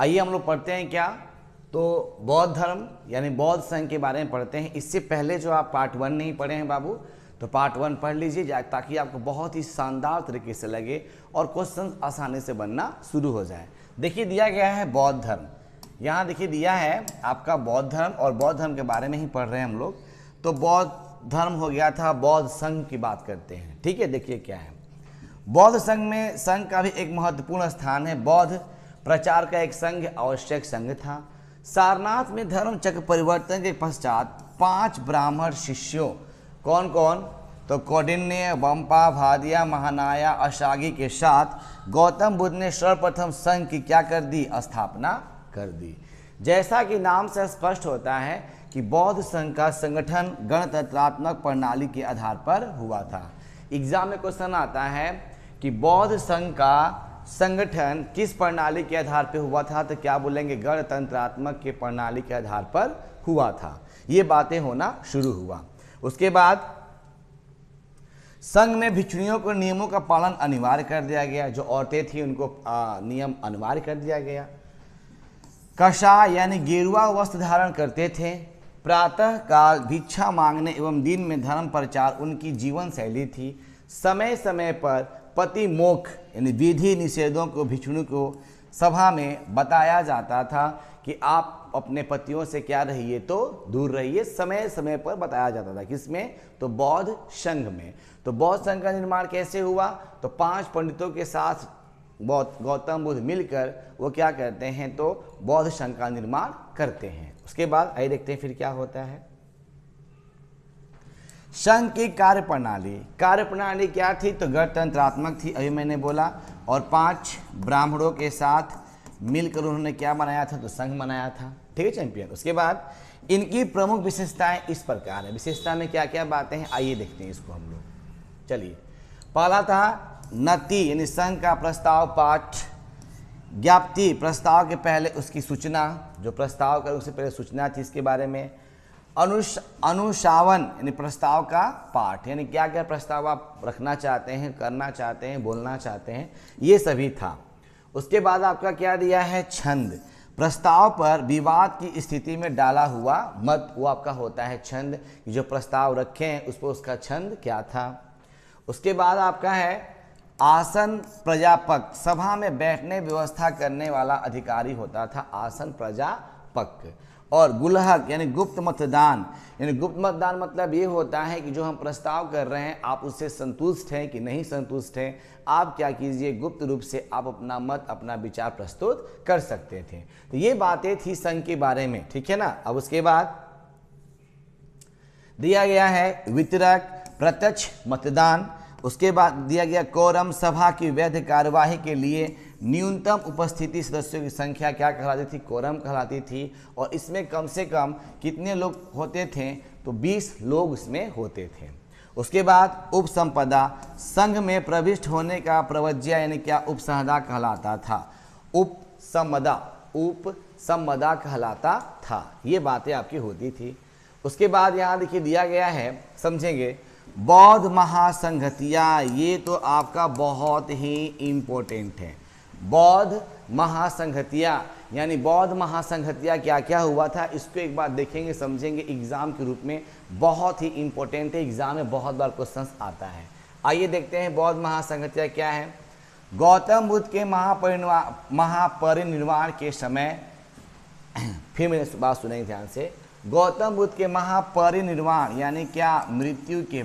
आइए हम लोग पढ़ते हैं क्या, तो बौद्ध धर्म यानी बौद्ध संघ के बारे में पढ़ते हैं। इससे पहले जो आप पार्ट 1 नहीं पढ़े हैं बाबू, तो पार्ट 1 पढ़ लीजिए ताकि आपको बहुत ही शानदार तरीके से लगे और क्वेश्चन आसानी से बनना शुरू हो जाए। देखिए दिया गया है बौद्ध धर्म, यहाँ देखिए दिया है आपका बौद्ध धर्म, और बौद्ध धर्म के बारे में ही पढ़ रहे हैं हम लोग। तो बौद्ध धर्म हो गया था, बौद्ध संघ की बात करते हैं। ठीक है, देखिए क्या है बौद्ध संघ में। संघ का भी एक महत्वपूर्ण स्थान है। बौद्ध प्रचार का एक संघ आवश्यक संघ था। सारनाथ में धर्म चक्र परिवर्तन के पश्चात 5 ब्राह्मण शिष्यों, कौन कौन, तो कौंडिन्य, बंपा, भादिया, महानाया, अशागी के साथ गौतम बुद्ध ने सर्वप्रथम संघ की क्या कर दी, स्थापना कर दी। जैसा कि नाम से स्पष्ट होता है कि बौद्ध संघ का संगठन गणतंत्रात्मक प्रणाली के आधार पर हुआ था। एग्जाम में क्वेश्चन आता है कि बौद्ध संघ का संगठन किस प्रणाली के आधार पर हुआ था, तो क्या बोलेंगे, गणतंत्रात्मक के प्रणाली के आधार पर हुआ था। ये बातें होना शुरू हुआ। उसके बाद संघ में भिक्षुणियों को नियमों का पालन अनिवार्य कर दिया गया। जो औरतें थी उनको नियम अनिवार्य कर दिया गया। कषा यानी गेरुआ वस्त्र धारण करते थे। प्रातः काल भिक्षा मांगने एवं दिन में धर्म प्रचार उनकी जीवन शैली थी। समय समय पर पति मोक्ष यानी विधि निषेधों को भिक्षुणी को सभा में बताया जाता था कि आप अपने पतियों से क्या रहिए, तो दूर रहिए। समय समय पर बताया जाता था, किसमें, तो बौद्ध संघ में। तो बौद्ध संघ का निर्माण कैसे हुआ, तो 5 पंडितों के साथ गौतम बुद्ध मिलकर वो क्या करते हैं, तो बौद्ध संघ का निर्माण करते हैं। उसके बाद आइए देखते हैं फिर क्या होता है। संघ की कार्य प्रणाली क्या थी, तो गणतंत्रात्मक थी, अभी मैंने बोला। और 5 ब्राह्मणों के साथ मिलकर उन्होंने क्या बनाया था, तो संघ बनाया था। ठीक है चैंपियन। उसके बाद इनकी प्रमुख विशेषताएं इस प्रकार है। विशेषता में क्या क्या बातें हैं, आइए देखते हैं इसको हम लोग। चलिए, पहला था नति यानी संघ का प्रस्ताव पाठ। ज्ञाप्ति प्रस्ताव के पहले उसकी सूचना, जो प्रस्ताव कर उससे पहले सूचना थी इसके बारे में। अनुशावन यानी प्रस्ताव का पाठ, यानी क्या क्या प्रस्ताव आप रखना चाहते हैं, करना चाहते हैं, बोलना चाहते हैं, ये सभी था। उसके बाद आपका क्या दिया है, छंद। प्रस्ताव पर विवाद की स्थिति में डाला हुआ मत, वो आपका होता है छंद। जो प्रस्ताव रखे हैं उस पर उसका छंद क्या था। उसके बाद आपका है आसन प्रजापक, सभा में बैठने व्यवस्था करने वाला अधिकारी होता था आसन प्रजापक। और गुल्हक यानी गुप्त मतदान, यानी गुप्त मतदान मतलब ये होता है कि जो हम प्रस्ताव कर रहे हैं आप उससे संतुष्ट हैं कि नहीं संतुष्ट हैं, आप क्या कीजिए, गुप्त रूप से आप अपना मत, अपना विचार प्रस्तुत कर सकते थे। तो ये बातें थी संघ के बारे में, ठीक है ना। अब उसके बाद दिया गया है वितरक, प्रत्यक्ष मतदान। उसके बाद दिया गया कोरम, सभा की वैध कार्यवाही के लिए न्यूनतम उपस्थिति सदस्यों की संख्या क्या कहलाती थी, कोरम कहलाती थी। और इसमें कम से कम कितने लोग होते थे, तो 20 लोग इसमें होते थे। उसके बाद उपसंपदा, संघ में प्रविष्ट होने का प्रवज्या यानी क्या, उपसंपदा कहलाता था। उपसंपदा कहलाता था। ये बातें आपकी होती थी। उसके बाद यहाँ देखिए दिया गया है, समझेंगे, बौद्ध महासंघतिया। ये तो आपका बहुत ही इम्पोर्टेंट है। बौद्ध महासंघतिया यानी बौद्ध महासंघतिया क्या क्या हुआ था, इसको एक बार देखेंगे, समझेंगे। एग्जाम के रूप में बहुत ही इम्पोर्टेंट है, एग्जाम में बहुत बार क्वेश्चन आता है। आइए देखते हैं बौद्ध महासंघतिया क्या है। गौतम बुद्ध के महापरिनिर्वाण के समय, फिर मेरी बात सुनेंगे ध्यान से, गौतम बुद्ध के महापरिनिर्वाण यानी क्या, मृत्यु के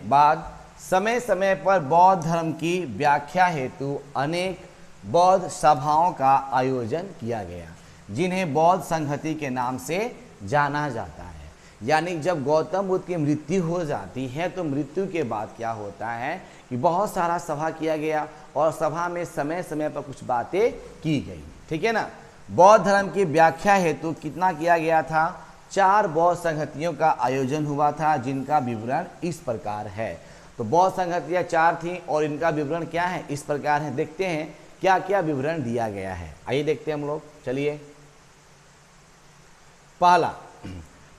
बाद समय समय पर बौद्ध धर्म की व्याख्या हेतु अनेक बौद्ध सभाओं का आयोजन किया गया, जिन्हें बौद्ध संहति के नाम से जाना जाता है। यानी जब गौतम बुद्ध की मृत्यु हो जाती है तो मृत्यु के बाद क्या होता है कि बहुत सारा सभा किया गया और सभा में समय समय पर कुछ बातें की गई, ठीक है ना। बौद्ध धर्म की व्याख्या हेतु कितना किया गया था, 4 बौद्ध संहतियों का आयोजन हुआ था, जिनका विवरण इस प्रकार है। तो बौद्ध संहतियाँ 4 थी और इनका विवरण क्या है, इस प्रकार है। देखते हैं क्या क्या विवरण दिया गया है, आइए देखते हैं हम लोग। चलिए, पहला,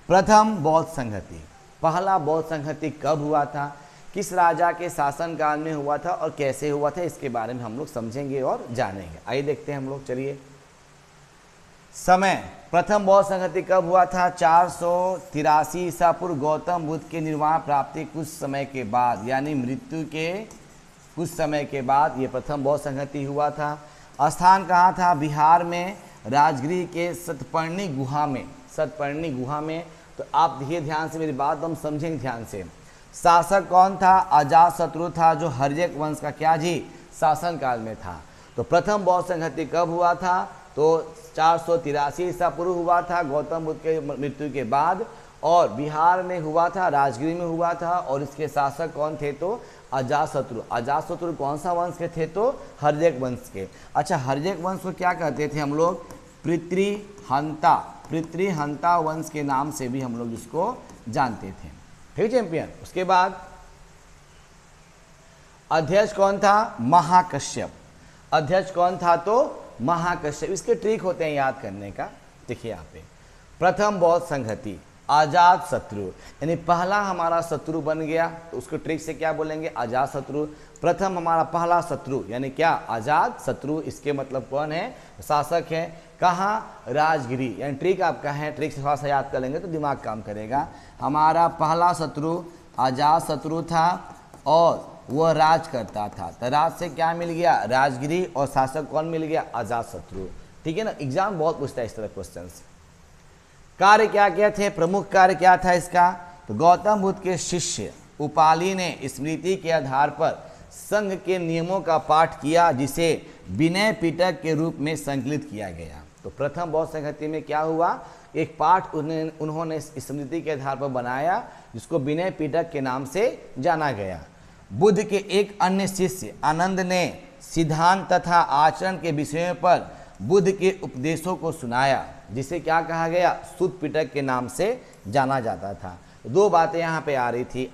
प्रथम बौद्ध संहति। पहला बौद्ध संहति कब हुआ था, किस राजा के शासनकाल में हुआ था और कैसे हुआ था, इसके बारे में हम लोग समझेंगे और जानेंगे। आइए देखते हैं हम लोग, चलिए। समय, प्रथम बौद्ध संहति कब हुआ था? 483 ईसा पूर्व, गौतम बुद्ध के निर्वाण प्राप्ति कुछ समय के बाद, यानी मृत्यु के कुछ समय के बाद ये प्रथम बौद्ध संहति हुआ था। स्थान कहाँ था? बिहार में राजगीर के सतपर्णी गुहा में। सतपर्णी गुहा में, तो आप देखिए ध्यान से मेरी बात, हम समझेंगे ध्यान से। शासक कौन था? अजातशत्रु था, जो हर्यक वंश का क्या जी? शासन काल में था। तो प्रथम बौद्ध संहति कब हुआ था? तो 483 ईसा पूर्व हुआ था, गौतम बुद्ध के मृत्यु के बाद, और बिहार में हुआ था, राजगीर में हुआ था, और इसके शासक कौन थे? तो अजातशत्रु। अजातशत्रु कौन सा वंश के थे? तो हर्यक वंश के। अच्छा, हर्यक वंश को क्या कहते थे हम लोग? पितृहंता। पितृहंता वंश के नाम से भी हम लोग इसको जानते थे। ठीक चैंपियन। उसके बाद अध्यक्ष कौन था? महाकश्यप। अध्यक्ष कौन था? तो महाकश्यप। इसके ट्रिक होते हैं याद करने का। देखिए यहाँ पे प्रथम बौद्ध संहति अजातशत्रु, यानी पहला हमारा शत्रु बन गया, तो उसको ट्रिक से क्या बोलेंगे? अजातशत्रु। प्रथम हमारा पहला शत्रु यानी क्या? अजातशत्रु। इसके मतलब कौन है? शासक है। कहाँ? राजगिरी। यानी ट्रिक आपका है, ट्रिक से थोड़ा सा याद कर लेंगे तो दिमाग काम करेगा। हमारा पहला शत्रु अजातशत्रु था और वह राज करता था। तो राज से क्या मिल गया? राजगिरी। और शासक कौन मिल गया? अजातशत्रु। ठीक है ना, एग्जाम बहुत पूछता है इस तरह क्वेश्चन। कार्य क्या क्या थे? प्रमुख कार्य क्या था इसका? तो गौतम बुद्ध के शिष्य उपाली ने स्मृति के आधार पर संघ के नियमों का पाठ किया, जिसे विनय पिटक के रूप में संकलित किया गया। तो प्रथम बौद्ध संहति में क्या हुआ? एक पाठ उन्होंने स्मृति के आधार पर बनाया, जिसको विनय पिटक के नाम से जाना गया। बुद्ध के एक अन्य शिष्य आनंद ने सिद्धांत तथा आचरण के विषयों पर बुद्ध के उपदेशों को सुनाया, जिसे क्या कहा गया? सुत्त पिटक के नाम से जाना जाता था। दो बातें यहाँ पे आ रही थी।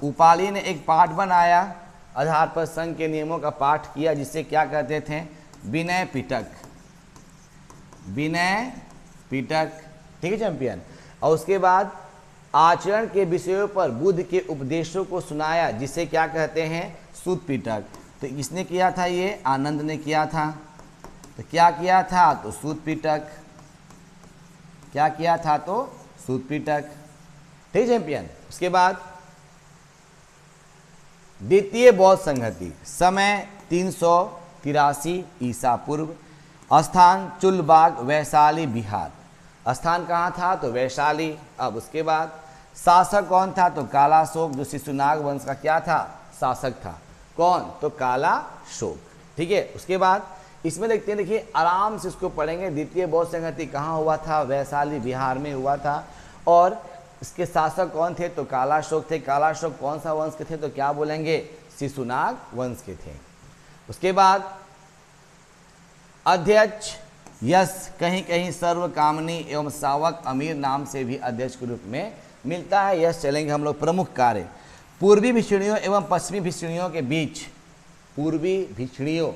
उपाली ने एक पाठ बनाया, आधार पर संघ के नियमों का पाठ किया, जिसे क्या कहते थे? विनय पिटक। विनय पिटक। ठीक है चैंपियन। और उसके बाद आचरण के विषयों पर बुद्ध के उपदेशों को सुनाया, जिसे क्या कहते हैं? सुत्त पिटक। तो किसने किया था? ये आनंद ने किया था। तो क्या किया था? तो सुत्त पिटक। क्या किया था? तो सुत्त पिटक। ठीक चैंपियन। उसके बाद द्वितीय बौद्ध संहति, समय 383 ईसा पूर्व, स्थान चुलबाग, वैशाली, बिहार। स्थान कहाँ था? तो वैशाली। अब उसके बाद शासक कौन था? तो कालाशोक, जो शिशुनाग वंश का क्या था? शासक था। कौन? तो कालाशोक। ठीक है। उसके बाद इसमें देखते हैं, देखिए आराम से इसको पढ़ेंगे। द्वितीय बौद्ध संहति कहाँ हुआ था? वैशाली, बिहार में हुआ था। और इसके शासक कौन थे? तो कालाशोक थे। कालाशोक कौन सा वंश के थे? तो क्या बोलेंगे? शिशुनाग वंश के थे। उसके बाद अध्यक्ष यश, कहीं कहीं सर्वकामनी एवं सावक अमीर नाम से भी अध्यक्ष के रूप में मिलता है। यश चलेंगे हम लोग। प्रमुख कार्य, पूर्वी भिक्षुणियों एवं पश्चिमी भिक्षुणियों के बीच, पूर्वी भिक्षुणियों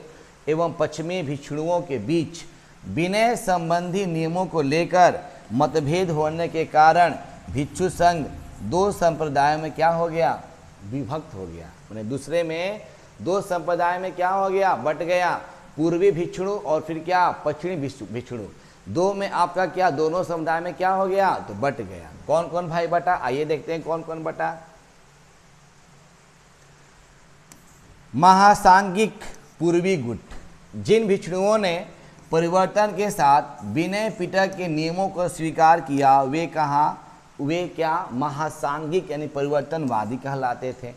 एवं पश्चिमी भिक्षुओं के बीच विनय संबंधी नियमों को लेकर मतभेद होने के कारण भिक्षु संघ दो संप्रदायों में क्या हो गया? विभक्त हो गया। मैंने दूसरे में दो संप्रदाय में क्या हो गया? बट गया। पूर्वी भिक्षुणु और फिर क्या? पश्चिमी भिक्षुणु। दो में आपका क्या? दोनों समुदाय में क्या हो गया? तो बट गया। कौन कौन भाई बटा? आइए देखते हैं कौन कौन बटा। महासांगिक पूर्वी गुट, जिन भिक्षुओं ने परिवर्तन के साथ विनय पिटक के नियमों को स्वीकार किया, वे क्या? महासांगिक यानी परिवर्तनवादी कहलाते थे।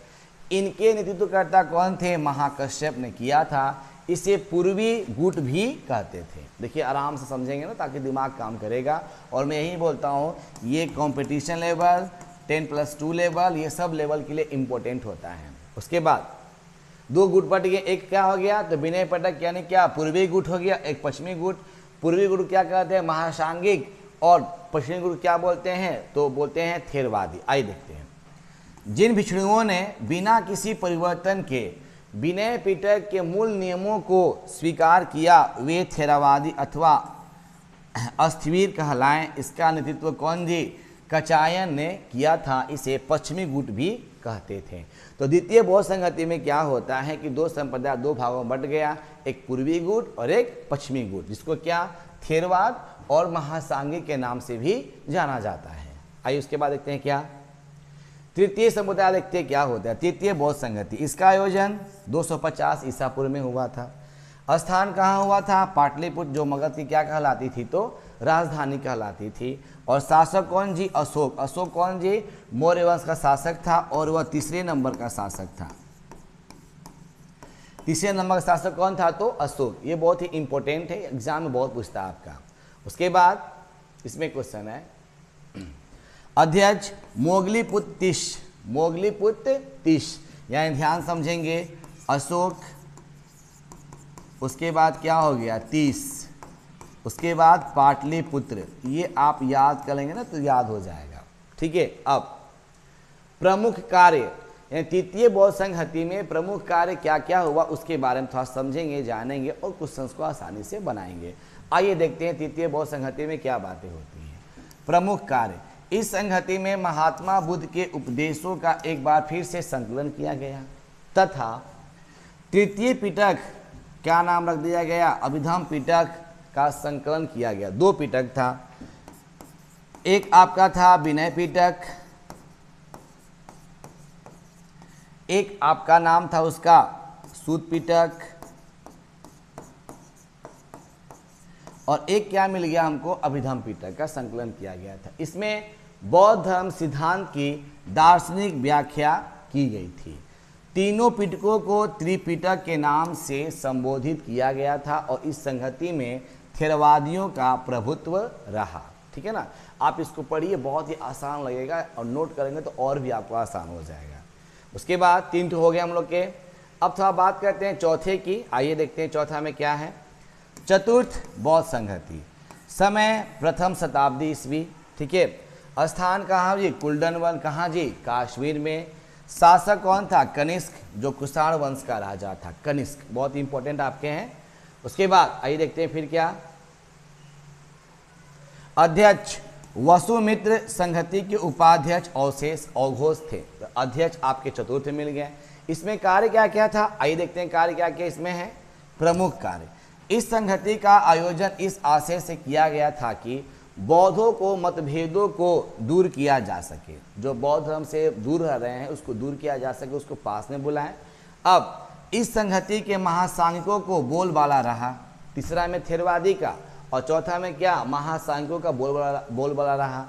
इनके नेतृत्वकर्ता कौन थे? महाकश्यप ने किया था। इसे पूर्वी गुट भी कहते थे। देखिए आराम से समझेंगे ना, ताकि दिमाग काम करेगा। और मैं यही बोलता हूँ, ये कंपटीशन लेवल, 10+2 लेवल, ये सब लेवल के लिए इम्पोर्टेंट होता है। उसके बाद दो गुट बट गए। एक क्या हो गया? तो विनय पिटक यानी क्या? पूर्वी गुट हो गया। एक पश्चिमी गुट। पूर्वी गुट क्या कहते हैं? महासांगिक। और पश्चिमी गुट क्या बोलते हैं? तो बोलते हैं थेरवादी। आइए देखते हैं। जिन भिक्षुओं ने बिना किसी परिवर्तन के विनय पिटक के मूल नियमों को स्वीकार किया, वे थेरवादी अथवा अस्थिवीर कहलाएं। इसका नेतृत्व कौन जी? कचायन ने किया था, इसे पश्चिमी गुट भी कहते थे। तो द्वितीय बौद्ध संहति में क्या होता है कि दो संप्रदाय दो भागों में बट गया, एक पूर्वी गुट और एक पश्चिमी गुट, जिसको क्या थेरवाद और महासांगिक के नाम से भी जाना जाता है। आइए उसके बाद देखते हैं क्या तृतीय समुदाय, देखते हैं क्या होता है तृतीय बौद्ध संहति। इसका आयोजन 250 ईसा पूर्व में हुआ था। स्थान कहाँ हुआ था? पाटलिपुत्र, जो मगध की क्या कहलाती थी? तो राजधानी कहलाती थी। और शासक कौन जी? अशोक। अशोक कौन जी? मौर्य वंश का शासक था और वह तीसरे नंबर का शासक था। तीसरे नंबर का शासक कौन था? तो अशोक। ये बहुत ही इंपॉर्टेंट है, एग्जाम में बहुत पूछता है आपका। उसके बाद इसमें क्वेश्चन है अध्यक्ष मोगलीपुत्र तीस। मोगलीपुत्र तीस यानी ध्यान समझेंगे अशोक, उसके बाद क्या हो गया 30, उसके बाद पाटलिपुत्र। ये आप याद कर लेंगे ना तो याद हो जाएगा, ठीक है। अब प्रमुख कार्य यानी तृतीय बौद्ध संहति में प्रमुख कार्य क्या क्या हुआ उसके बारे में थोड़ा समझेंगे, जानेंगे और क्वेश्चंस को आसानी से बनाएंगे। आइए देखते हैं तृतीय बौद्ध संहति में क्या बातें होती हैं। प्रमुख कार्य, इस संहति में महात्मा बुद्ध के उपदेशों का एक बार फिर से संकलन किया गया तथा तृतीय पिटक, क्या नाम रख दिया गया? अभिधम्म पिटक का संकलन किया गया। दो पिटक था, एक आपका था विनय पिटक, एक आपका नाम था उसका सूत पिटक, और एक क्या मिल गया हमको? अभिधम्म पिटक का संकलन किया गया था। इसमें बौद्ध धर्म सिद्धांत की दार्शनिक व्याख्या की गई थी। तीनों पिटकों को त्रिपिटक के नाम से संबोधित किया गया था और इस संहति में थेरवादियों का प्रभुत्व रहा, ठीक है ना। आप इसको पढ़िए, बहुत ही आसान लगेगा और नोट करेंगे तो और भी आपको आसान हो जाएगा। उसके बाद 3 हो गए हम लोग के। अब थोड़ा बात करते हैं चौथे की। आइए देखते हैं चौथा में क्या है। चतुर्थ बौद्ध संहति, समय प्रथम शताब्दी ईस्वी, ठीक है। स्थान कहाँ जी? कुल्डन वन। कहाँ जी? कश्मीर में। शासक कौन था? कनिष्क, जो कुषाण वंश का राजा था। कनिष्क बहुत इंपॉर्टेंट आपके हैं। उसके बाद आइए देखते हैं फिर क्या। अध्यक्ष वसुमित्र संहति के उपाध्यक्ष अवशेष अवघोष थे। तो अध्यक्ष आपके चतुर्थ मिल गए। इसमें कार्य क्या क्या था? आइए देखते हैं कार्य क्या क्या इसमें है। प्रमुख कार्य, इस संहति का आयोजन इस आशय से किया गया था कि बौद्धों को मतभेदों को दूर किया जा सके। जो बौद्ध धर्म से दूर रह रहे हैं उसको दूर किया जा सके, उसको पास में बुलाएं। अब इस संहति के महासांगिकों को बोलबाला रहा। तीसरा में थेरवादी का और चौथा में क्या? महासांगिकों का बोलबाला रहा।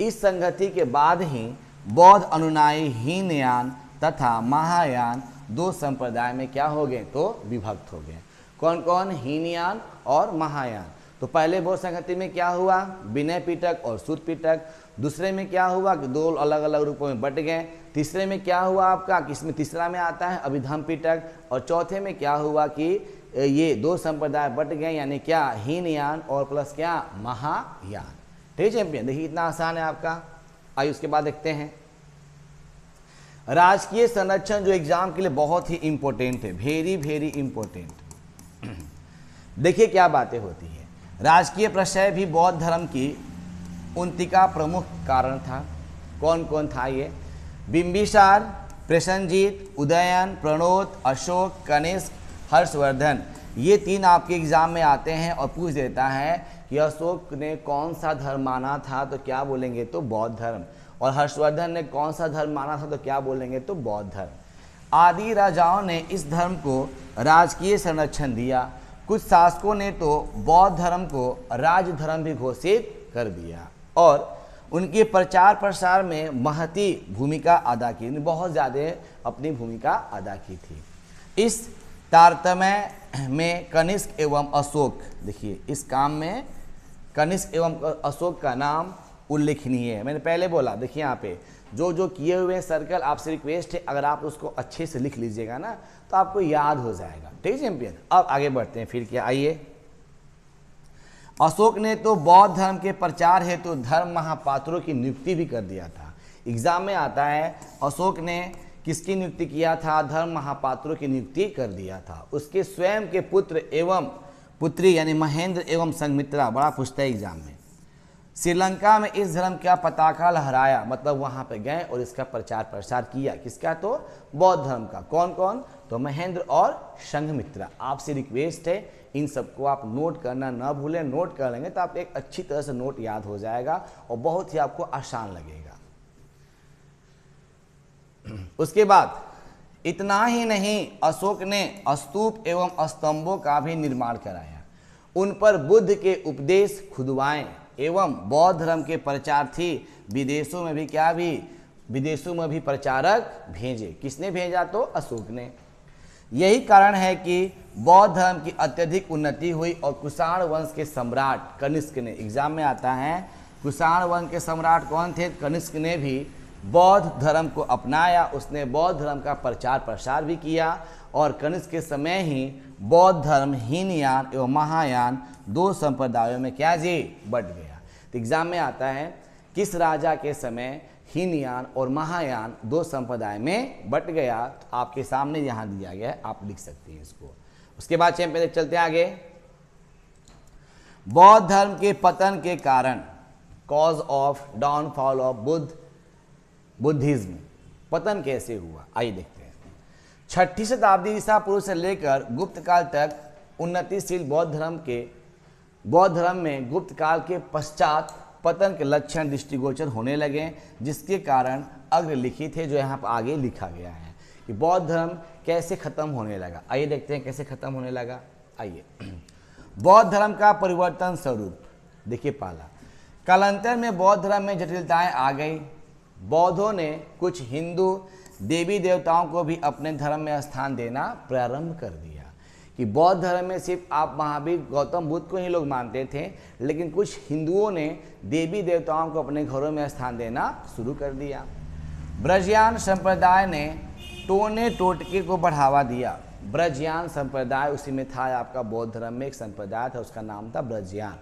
इस संहति के बाद ही बौद्ध अनुयायी हीनयान तथा महायान दो संप्रदाय में क्या हो गए? तो विभक्त हो गए। कौन कौन? हीनयान और महायान। तो पहले बौद्ध संहति में क्या हुआ? विनय पिटक और सूत पिटक। दूसरे में क्या हुआ कि दो अलग अलग रूपों में बट गए। तीसरे में क्या हुआ आपका? किसमें तीसरा में आता है अभिधम्म पिटक। और चौथे में क्या हुआ कि ये दो संप्रदाय बट गए, यानी क्या? हीनयान और प्लस क्या? महायान। ठीक है चैंपियन, देखिए इतना आसान है आपका। आइए उसके बाद देखते हैं राजकीय संरक्षण, जो एग्जाम के लिए बहुत ही इंपॉर्टेंट है, वेरी वेरी इंपॉर्टेंट। देखिए क्या बातें होती है। राजकीय प्रशय भी बौद्ध धर्म की उन्नति का प्रमुख कारण था। कौन कौन था ये? बिंबिसार, प्रसेनजीत, उदयन, प्रणोत, अशोक, कनिष्क, हर्षवर्धन। ये 3 आपके एग्जाम में आते हैं और पूछ देता है कि अशोक ने कौन सा धर्म माना था, तो क्या बोलेंगे? तो बौद्ध धर्म। और हर्षवर्धन ने कौन सा धर्म माना था, तो क्या बोलेंगे? तो बौद्ध धर्म। आदि राजाओं ने इस धर्म को राजकीय संरक्षण दिया। कुछ शासकों ने तो बौद्ध धर्म को राज धर्म भी घोषित कर दिया और उनके प्रचार प्रसार में महती भूमिका अदा की, बहुत ज़्यादा अपनी भूमिका अदा की थी। इस तारतम्य में कनिष्क एवं अशोक, देखिए इस काम में कनिष्क एवं अशोक का नाम उल्लेखनीय है। मैंने पहले बोला, देखिए यहाँ पे जो जो किए हुए सर्कल, आपसे रिक्वेस्ट है अगर आप उसको अच्छे से लिख लीजिएगा ना तो आपको याद हो जाएगा। ठीक है चैंपियन, अब आगे बढ़ते हैं फिर क्या। आइए, अशोक ने तो बौद्ध धर्म के प्रचार हेतु तो धर्म महापात्रों की नियुक्ति भी कर दिया था। एग्जाम में आता है अशोक ने किसकी नियुक्ति किया था? धर्म महापात्रों की नियुक्ति कर दिया था। उसके स्वयं के पुत्र एवं पुत्री यानी महेंद्र एवं संघमित्रा, बड़ा पूछता है एग्जाम में। श्रीलंका में इस धर्म का पताका लहराया, मतलब वहां पे गए और इसका प्रचार प्रसार किया। किसका? तो बौद्ध धर्म का। कौन कौन? तो महेंद्र और संघमित्रा। आपसे रिक्वेस्ट है इन सबको आप नोट करना ना भूलें। नोट कर लेंगे तो आप एक अच्छी तरह से नोट याद हो जाएगा और बहुत ही आपको आसान लगेगा। उसके बाद इतना ही नहीं, अशोक ने स्तूप एवं स्तंभों का भी निर्माण कराया। उन पर बुद्ध के उपदेश खुदवाएं एवं बौद्ध धर्म के प्रचारार्थी विदेशों में भी क्या भी विदेशों में भी प्रचारक भेजे। किसने भेजा? तो अशोक ने। यही कारण है कि बौद्ध धर्म की अत्यधिक उन्नति हुई और कुषाण वंश के सम्राट कनिष्क ने, एग्जाम में आता है, कुषाण वंश के सम्राट कौन थे? कनिष्क ने भी बौद्ध धर्म को अपनाया। उसने बौद्ध धर्म का प्रचार प्रसार भी किया और कनिष्क के समय ही बौद्ध धर्म हीनयान एवं महायान दो संप्रदायों में क्या जी? बंट गया। तो एग्जाम में आता है किस राजा के समय हीनयान और महायान दो संप्रदाय में बंट गया? तो आपके सामने यहाँ दिया गया है, आप लिख सकते हैं इसको। उसके बाद चलते हैं आगे। बौद्ध धर्म के पतन के कारण, cause of downfall of Buddhism, पतन कैसे हुआ? आइए देखते हैं। 6ठी शताब्दी ईसा पूर्व से लेकर गुप्त काल तक उन्नतिशील बौद्ध धर्म में गुप्त काल के पश्चात पतन के लक्षण दृष्टिगोचर होने लगे, जिसके कारण अग्रलिखित है, जो यहाँ पर आगे लिखा गया है कि बौद्ध धर्म कैसे खत्म होने लगा। आइए देखते हैं कैसे खत्म होने लगा। आइए, बौद्ध धर्म का परिवर्तन स्वरूप देखिए। पहला, कालांतर में बौद्ध धर्म में जटिलताएं आ गई। बौद्धों ने कुछ हिंदू देवी देवताओं को भी अपने धर्म में स्थान देना प्रारंभ कर दिया। कि बौद्ध धर्म में सिर्फ आप महावीर गौतम बुद्ध को ही लोग मानते थे, लेकिन कुछ हिंदुओं ने देवी देवताओं को अपने घरों में स्थान देना शुरू कर दिया। ब्रजयान संप्रदाय ने टोने टोटके को बढ़ावा दिया। ब्रजयान संप्रदाय उसी में था, आपका बौद्ध धर्म में एक संप्रदाय था, उसका नाम था ब्रजयान।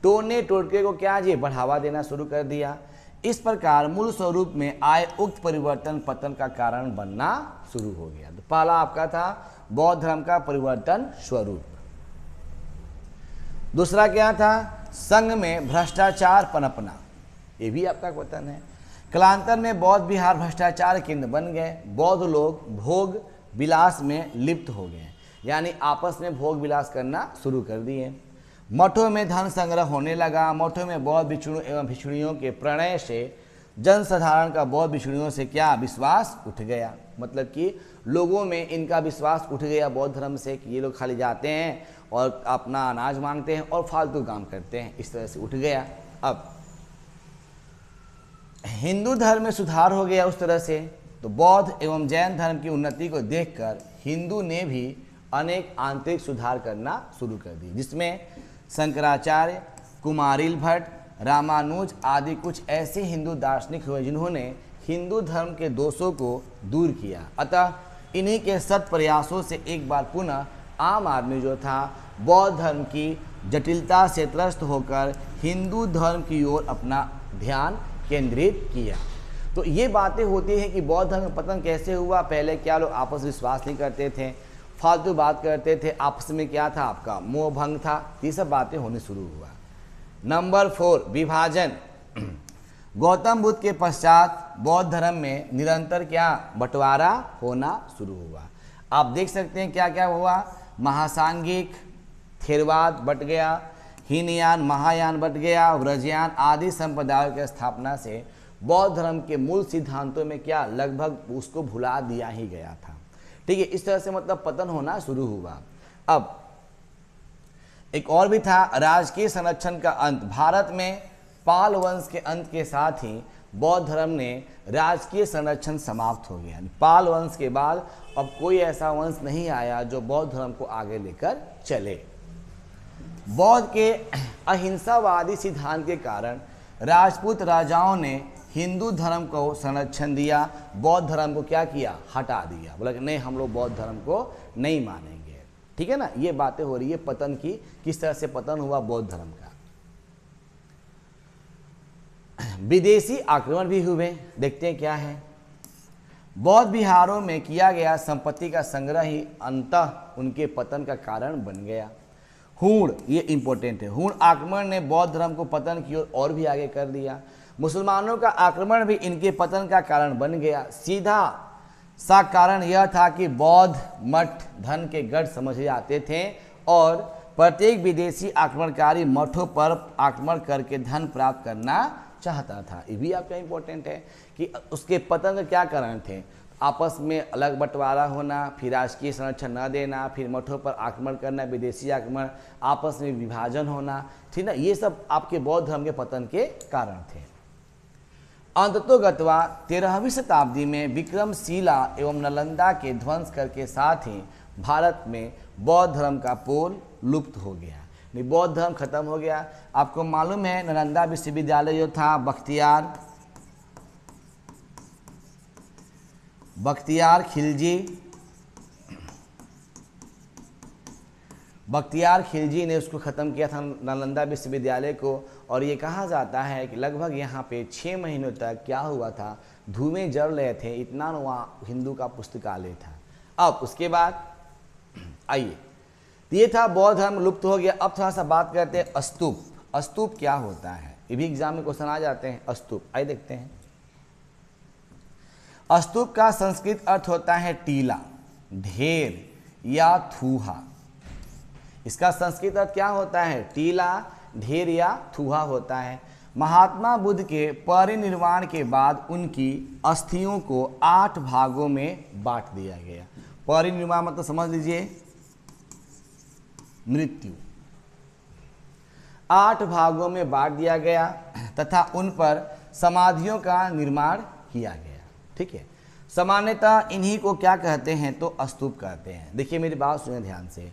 टोने टोटके को क्या जी? बढ़ावा देना शुरू कर दिया। इस प्रकार मूल स्वरूप में आए उक्त परिवर्तन पतन का कारण बनना शुरू हो गया। तो पहला आपका था बौद्ध धर्म का परिवर्तन स्वरूप। दूसरा क्या था? संघ में भ्रष्टाचार पनपना, ये भी आपका पतन है। कालांतर में बौद्ध विहार भ्रष्टाचार केंद्र बन गए। बौद्ध लोग भोग विलास में लिप्त हो गए, यानी आपस में भोग विलास करना शुरू कर दिए। मठों में धन संग्रह होने लगा। मठों में बौद्ध भिक्षुओं एवं भिक्षुणियों के प्रणय से जनसाधारण का बौद्ध भिक्षुणियों से क्या? विश्वास उठ गया। मतलब कि लोगों में इनका विश्वास उठ गया बौद्ध धर्म से कि ये लोग खाली जाते हैं और अपना अनाज मांगते हैं और फालतू काम करते हैं, इस तरह से उठ गया। अब हिंदू धर्म में सुधार हो गया उस तरह से। तो बौद्ध एवं जैन धर्म की उन्नति को देखकर हिंदू ने भी अनेक आंतरिक सुधार करना शुरू कर दिए, जिसमें शंकराचार्य, कुमारिल भट्ट, रामानुज आदि कुछ ऐसे हिंदू दार्शनिक हुए जिन्होंने हिंदू धर्म के दोषों को दूर किया। अतः इन्हीं के सत प्रयासों से एक बार पुनः आम आदमी जो था बौद्ध धर्म की जटिलता से त्रस्त होकर हिंदू धर्म की ओर अपना ध्यान केंद्रित किया। तो ये बातें होती हैं कि बौद्ध धर्म का पतन कैसे हुआ। पहले क्या लोग आपस में विश्वास नहीं करते थे, फालतू बात करते थे, आपस में क्या था? आपका मोह भंग था। ये सब बातें होने शुरू हुआ। नंबर 4, विभाजन। गौतम बुद्ध के पश्चात बौद्ध धर्म में निरंतर क्या? बंटवारा होना शुरू हुआ। आप देख सकते हैं क्या क्या हुआ। महासांगिक थेरवाद बट गया, हीनयान महायान बट गया, व्रजयान आदि संप्रदायों की स्थापना से बौद्ध धर्म के मूल सिद्धांतों में क्या? लगभग उसको भुला दिया ही गया था। ठीक है, इस तरह से मतलब पतन होना शुरू हुआ। अब एक और भी था, राजकीय संरक्षण का अंत। भारत में पाल वंश के अंत के साथ ही बौद्ध धर्म ने राजकीय संरक्षण समाप्त हो गया। पाल वंश के बाद अब कोई ऐसा वंश नहीं आया जो बौद्ध धर्म को आगे लेकर चले। बौद्ध के अहिंसावादी सिद्धांत के कारण राजपूत राजाओं ने हिंदू धर्म को संरक्षण दिया, बौद्ध धर्म को क्या किया? हटा दिया। बोला कि नहीं, हम लोग बौद्ध धर्म को नहीं मानेंगे। ठीक है ना, ये बातें हो रही है पतन की, किस तरह से पतन हुआ बौद्ध धर्म का। विदेशी आक्रमण भी हुए, देखते हैं क्या है। बौद्ध विहारों में किया गया संपत्ति का संग्रह ही अंततः उनके पतन का कारण बन गया। हूण, ये इंपॉर्टेंट है। हूण आक्रमण ने बौद्ध धर्म को पतन की ओर और भी आगे कर दिया। मुसलमानों का आक्रमण भी इनके पतन का कारण बन गया। सीधा सा कारण यह था कि बौद्ध मठ धन के गढ़ समझे जाते थे और प्रत्येक विदेशी आक्रमणकारी मठों पर आक्रमण करके धन प्राप्त करना चाहता था। ये भी आपका इंपॉर्टेंट है कि उसके पतन के क्या कारण थे। आपस में अलग बंटवारा होना, फिर राजकीय संरक्षण न देना, फिर मठों पर आक्रमण करना, विदेशी आक्रमण, आपस में विभाजन होना, ठीक ना, ये सब आपके बौद्ध धर्म के पतन के कारण थे। अंततोगत्वा 13वीं शताब्दी में विक्रमशिला एवं नालंदा के ध्वंस करके साथ ही भारत में बौद्ध धर्म का पोल लुप्त हो गया, बौद्ध धर्म खत्म हो गया। आपको मालूम है नालंदा विश्वविद्यालय जो था बख्तियार खिलजी ने उसको ख़त्म किया था, नालंदा विश्वविद्यालय को। और ये कहा जाता है कि लगभग यहाँ पे 6 महीनों तक क्या हुआ था, धुएं जल रहे थे, इतना वहाँ हिंदू का पुस्तकालय था। अब उसके बाद आइए, ये था बौद्ध धर्म लुप्त हो गया। अब थोड़ा सा बात करते हैं स्तूप। स्तूप क्या होता है, ये भी एग्जाम में क्वेश्चन आ जाते हैं। स्तूप आइए देखते हैं। स्तूप का संस्कृत अर्थ होता है टीला, ढेर या थूहा। इसका संस्कृत अर्थ क्या होता है, टीला, ढेर या थूहा होता है। महात्मा बुद्ध के परिनिर्वाण के बाद उनकी अस्थियों को 8 भागों में बांट दिया गया। परिनिर्वाण मतलब समझ लीजिए मृत्यु। 8 भागों में बांट दिया गया तथा उन पर समाधियों का निर्माण किया गया। ठीक है, सामान्यतः इन्हीं को क्या कहते हैं तो स्तूप कहते हैं। देखिए मेरी बात सुनिए ध्यान से।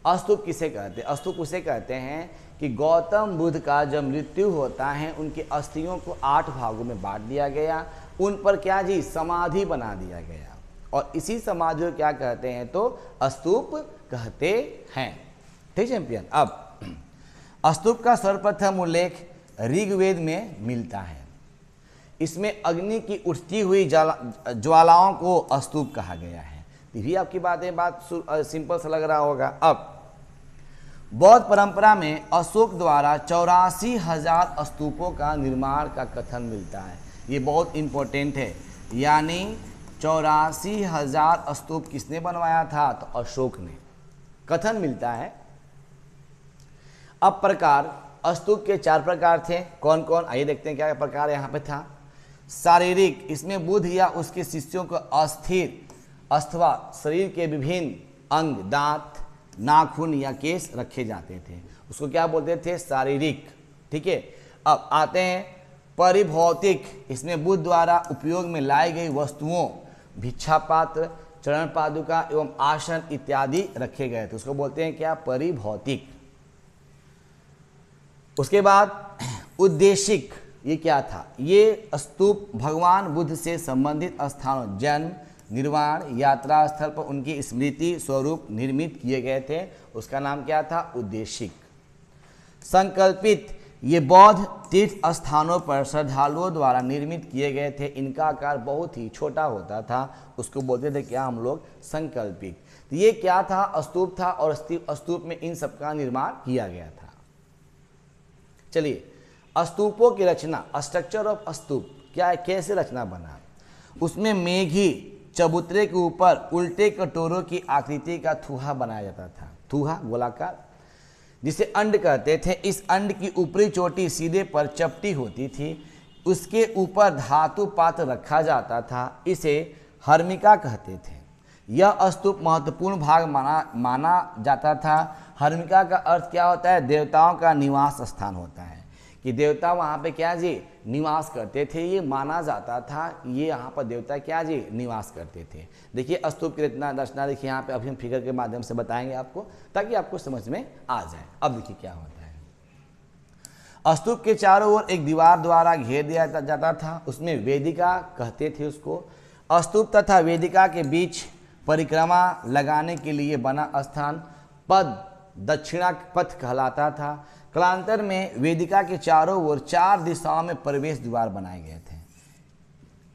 स्तूप किसे कहते हैं, स्तूप उसे कहते हैं कि गौतम बुद्ध का जब मृत्यु होता है उनकी अस्थियों को 8 भागों में बांट दिया गया, उन पर क्या जी समाधि बना दिया गया और इसी समाधि को क्या कहते हैं तो स्तूप कहते हैं। ठीक चैंपियन। अब स्तूप का सर्वप्रथम उल्लेख ऋग्वेद में मिलता है। इसमें अग्नि की उठती हुई ज्वालाओं को स्तूप कहा गया है। ये आपकी बात सिंपल सा लग रहा होगा। अब बौद्ध परंपरा में अशोक द्वारा 84,000 स्तूपों का निर्माण का कथन मिलता है। ये बहुत इंपॉर्टेंट है, यानी 84,000 स्तूप किसने बनवाया था तो अशोक ने, कथन मिलता है। अब प्रकार, स्तूप के 4 प्रकार थे। कौन कौन, आइए देखते हैं क्या प्रकार यहाँ पे था। शारीरिक, इसमें बुद्ध या उसके शिष्यों को अस्थिर अथवा शरीर के विभिन्न अंग, दांत, नाखून या केश रखे जाते थे, उसको क्या बोलते थे शारीरिक। ठीक है। अब आते हैं परिभौतिक, इसमें बुद्ध द्वारा उपयोग में लाई गई वस्तुओं, भिक्षा पात्र, चरण पादुका एवं आसन इत्यादि रखे गए थे, उसको बोलते हैं क्या परिभौतिक। उसके बाद उद्देशिक, ये क्या था, ये स्तूप भगवान बुद्ध से संबंधित स्थानों, जन्म, निर्वाण, यात्रा स्थल पर उनकी स्मृति स्वरूप निर्मित किए गए थे, उसका नाम क्या था उद्देशिक। संकल्पित, ये बौद्ध तीर्थ स्थानों पर श्रद्धालुओं द्वारा निर्मित किए गए थे, इनका आकार बहुत ही छोटा होता था, उसको बोलते थे क्या हम लोग संकल्पित। तो ये क्या था, स्तूप था और स्तूप में इन सब का निर्माण किया गया था। चलिए स्तूपों की रचना, स्ट्रक्चर ऑफ स्तूप क्या है, कैसे रचना बना। उसमें मेघी चबूतरे के ऊपर उल्टे कटोरों की आकृति का थूहा बनाया जाता था, थूहा गोलाकार, जिसे अंड कहते थे। इस अंड की ऊपरी चोटी सीधे पर चपटी होती थी, उसके ऊपर धातु पात्र रखा जाता था, इसे हर्मिका कहते थे। यह स्तूप महत्वपूर्ण भाग माना जाता था। हर्मिका का अर्थ क्या होता है, देवताओं का निवास स्थान होता है, कि देवता वहाँ पे क्या जी निवास करते थे, ये माना जाता था, ये यहाँ पर देवता क्या जी निवास करते थे। देखिए स्तूप की रचना देखिए यहाँ पे अभी हम फिगर के माध्यम से बताएंगे आपको, ताकि आपको समझ में आ जाए। अब देखिए क्या होता है। स्तूप के चारों ओर एक दीवार द्वारा घेर दिया जाता था, उसमें वेदिका कहते थे उसको। स्तूप तथा वेदिका के बीच परिक्रमा लगाने के लिए बना स्थान पद दक्षिणा पथ कहलाता था। कालांतर में वेदिका के चारों ओर 4 दिशाओं में प्रवेश द्वार बनाए गए थे।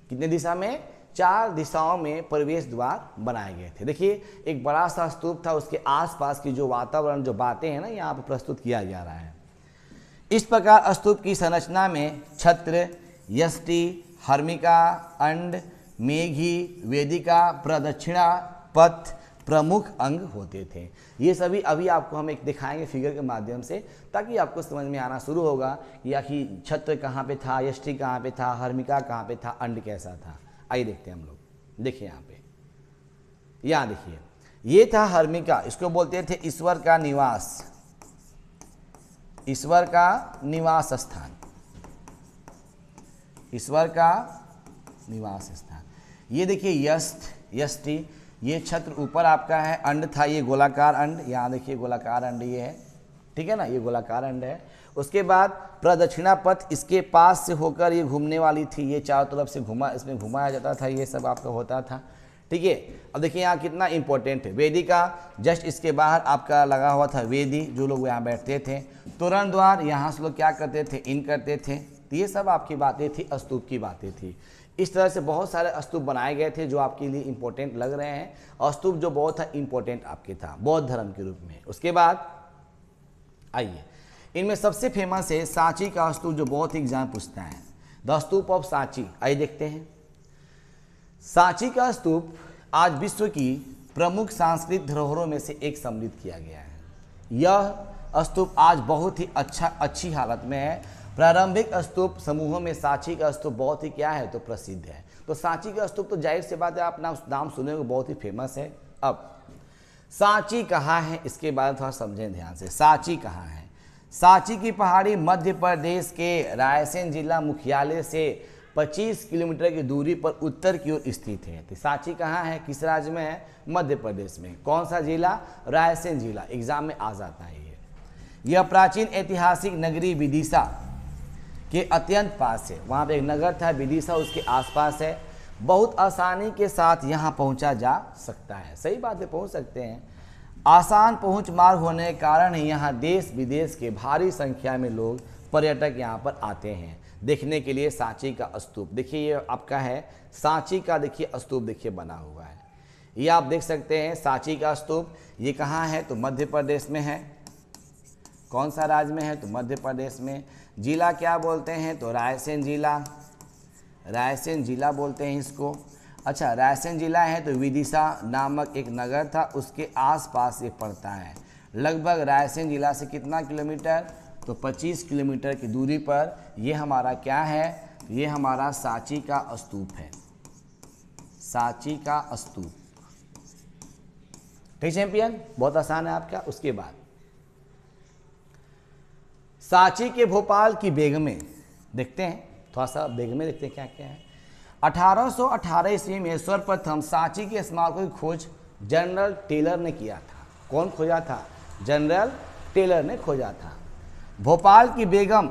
कितने दिशा में, 4 दिशाओं में प्रवेश द्वार बनाए गए थे। देखिए एक बड़ा सा स्तूप था, उसके आसपास की जो वातावरण, जो बातें हैं ना, यहाँ पर प्रस्तुत किया जा रहा है। इस प्रकार स्तूप की संरचना में छत्र, यष्टि, हर्मिका, अंड, मेघी, वेदिका, प्रदक्षिणा पथ प्रमुख अंग होते थे। ये सभी अभी आपको हम एक दिखाएंगे फिगर के माध्यम से, ताकि आपको समझ में आना शुरू होगा कि आखिर छत्र कहाँ पे था, यष्टि कहाँ पे था, हर्मिका कहाँ पे था, अंड कैसा था। आइए देखते हैं हम लोग। देखिए यहाँ पे, यहाँ देखिए, ये था हर्मिका, इसको बोलते थे ईश्वर का निवास, ईश्वर का निवास स्थान, ईश्वर का निवास स्थान। ये देखिए यष्टि, ये छत्र ऊपर आपका है, अंड था ये गोलाकार अंड, यहाँ देखिए गोलाकार अंड ये है, ठीक है ना, ये गोलाकार अंड है। उसके बाद प्रदक्षिणा पथ इसके पास से होकर ये घूमने वाली थी, ये चारों तरफ से इसमें घुमाया जाता था, ये सब आपका होता था, ठीक है। अब देखिए यहाँ कितना इंपॉर्टेंट है, वेदिका जस्ट इसके बाहर आपका लगा हुआ था वेदी, जो लोग यहाँ बैठते थे। तोरण द्वार, यहाँ से लोग क्या करते थे, इन करते थे। तो ये सब आपकी बातें थी, स्तूप की बातें थी। इस तरह से बहुत सारे स्तूप बनाए गए थे जो आपके लिए इंपॉर्टेंट लग रहे हैं। स्तूप जो बहुत था इंपॉर्टेंट आपके था बौद्ध धर्म के रूप में। उसके बाद आइए, इनमें सबसे फेमस है सांची का स्तूप, जो बहुत ही एग्जाम पूछता है, द स्तूप ऑफ सांची। आइए देखते हैं। सांची का स्तूप आज विश्व की प्रमुख सांस्कृतिक धरोहरों में से एक सम्मिलित किया गया है। यह स्तूप आज बहुत ही अच्छी हालत में है। प्रारंभिक स्तूप समूहों में सांची का स्तूप बहुत ही क्या है, तो प्रसिद्ध है। तो सांची का स्तूप तो जाहिर सी बात है, आप नाम सुने हो, बहुत ही फेमस है। अब सांची कहाँ है, इसके बारे में थोड़ा समझें ध्यान से। सांची कहाँ है? सांची की पहाड़ी मध्य प्रदेश के रायसेन जिला मुख्यालय से 25 किलोमीटर की दूरी पर उत्तर की ओर स्थित है। तो सांची कहाँ है, किस राज्य में है? मध्य प्रदेश में। कौन सा जिला? रायसेन जिला। एग्जाम में आ जाता है ये। यह प्राचीन ऐतिहासिक नगरी विदिशा के अत्यंत पास है। वहाँ पे एक नगर था विदिशा, उसके आसपास है। बहुत आसानी के साथ यहाँ पहुँचा जा सकता है। सही बात है, पहुँच सकते हैं। आसान पहुँच मार्ग होने के कारण यहाँ देश विदेश के भारी संख्या में लोग, पर्यटक यहाँ पर आते हैं देखने के लिए सांची का स्तूप। देखिए ये आपका है सांची का, देखिए स्तूप देखिए बना हुआ है। ये आप देख सकते हैं सांची का स्तूप। ये कहाँ है, तो मध्य प्रदेश में है। कौन सा राज्य में है, तो मध्य प्रदेश में। जिला क्या बोलते हैं, तो रायसेन जिला। रायसेन जिला बोलते हैं इसको। अच्छा, रायसेन जिला है तो विदिशा नामक एक नगर था, उसके आसपास ये पड़ता है। लगभग रायसेन जिला से कितना किलोमीटर, तो 25 किलोमीटर की दूरी पर ये हमारा क्या है, ये हमारा सांची का स्तूप है। सांची का स्तूप, ठीक चैंपियन, बहुत आसान है आपका। उसके बाद सांची के भोपाल की बेगमें देखते हैं, थोड़ा सा बेगमें देखते हैं क्या क्या है। 1818 ईस्वी में सर्वप्रथम सांची के स्मारकों की खोज जनरल टेलर ने किया था। कौन खोजा था? जनरल टेलर ने खोजा था। भोपाल की बेगम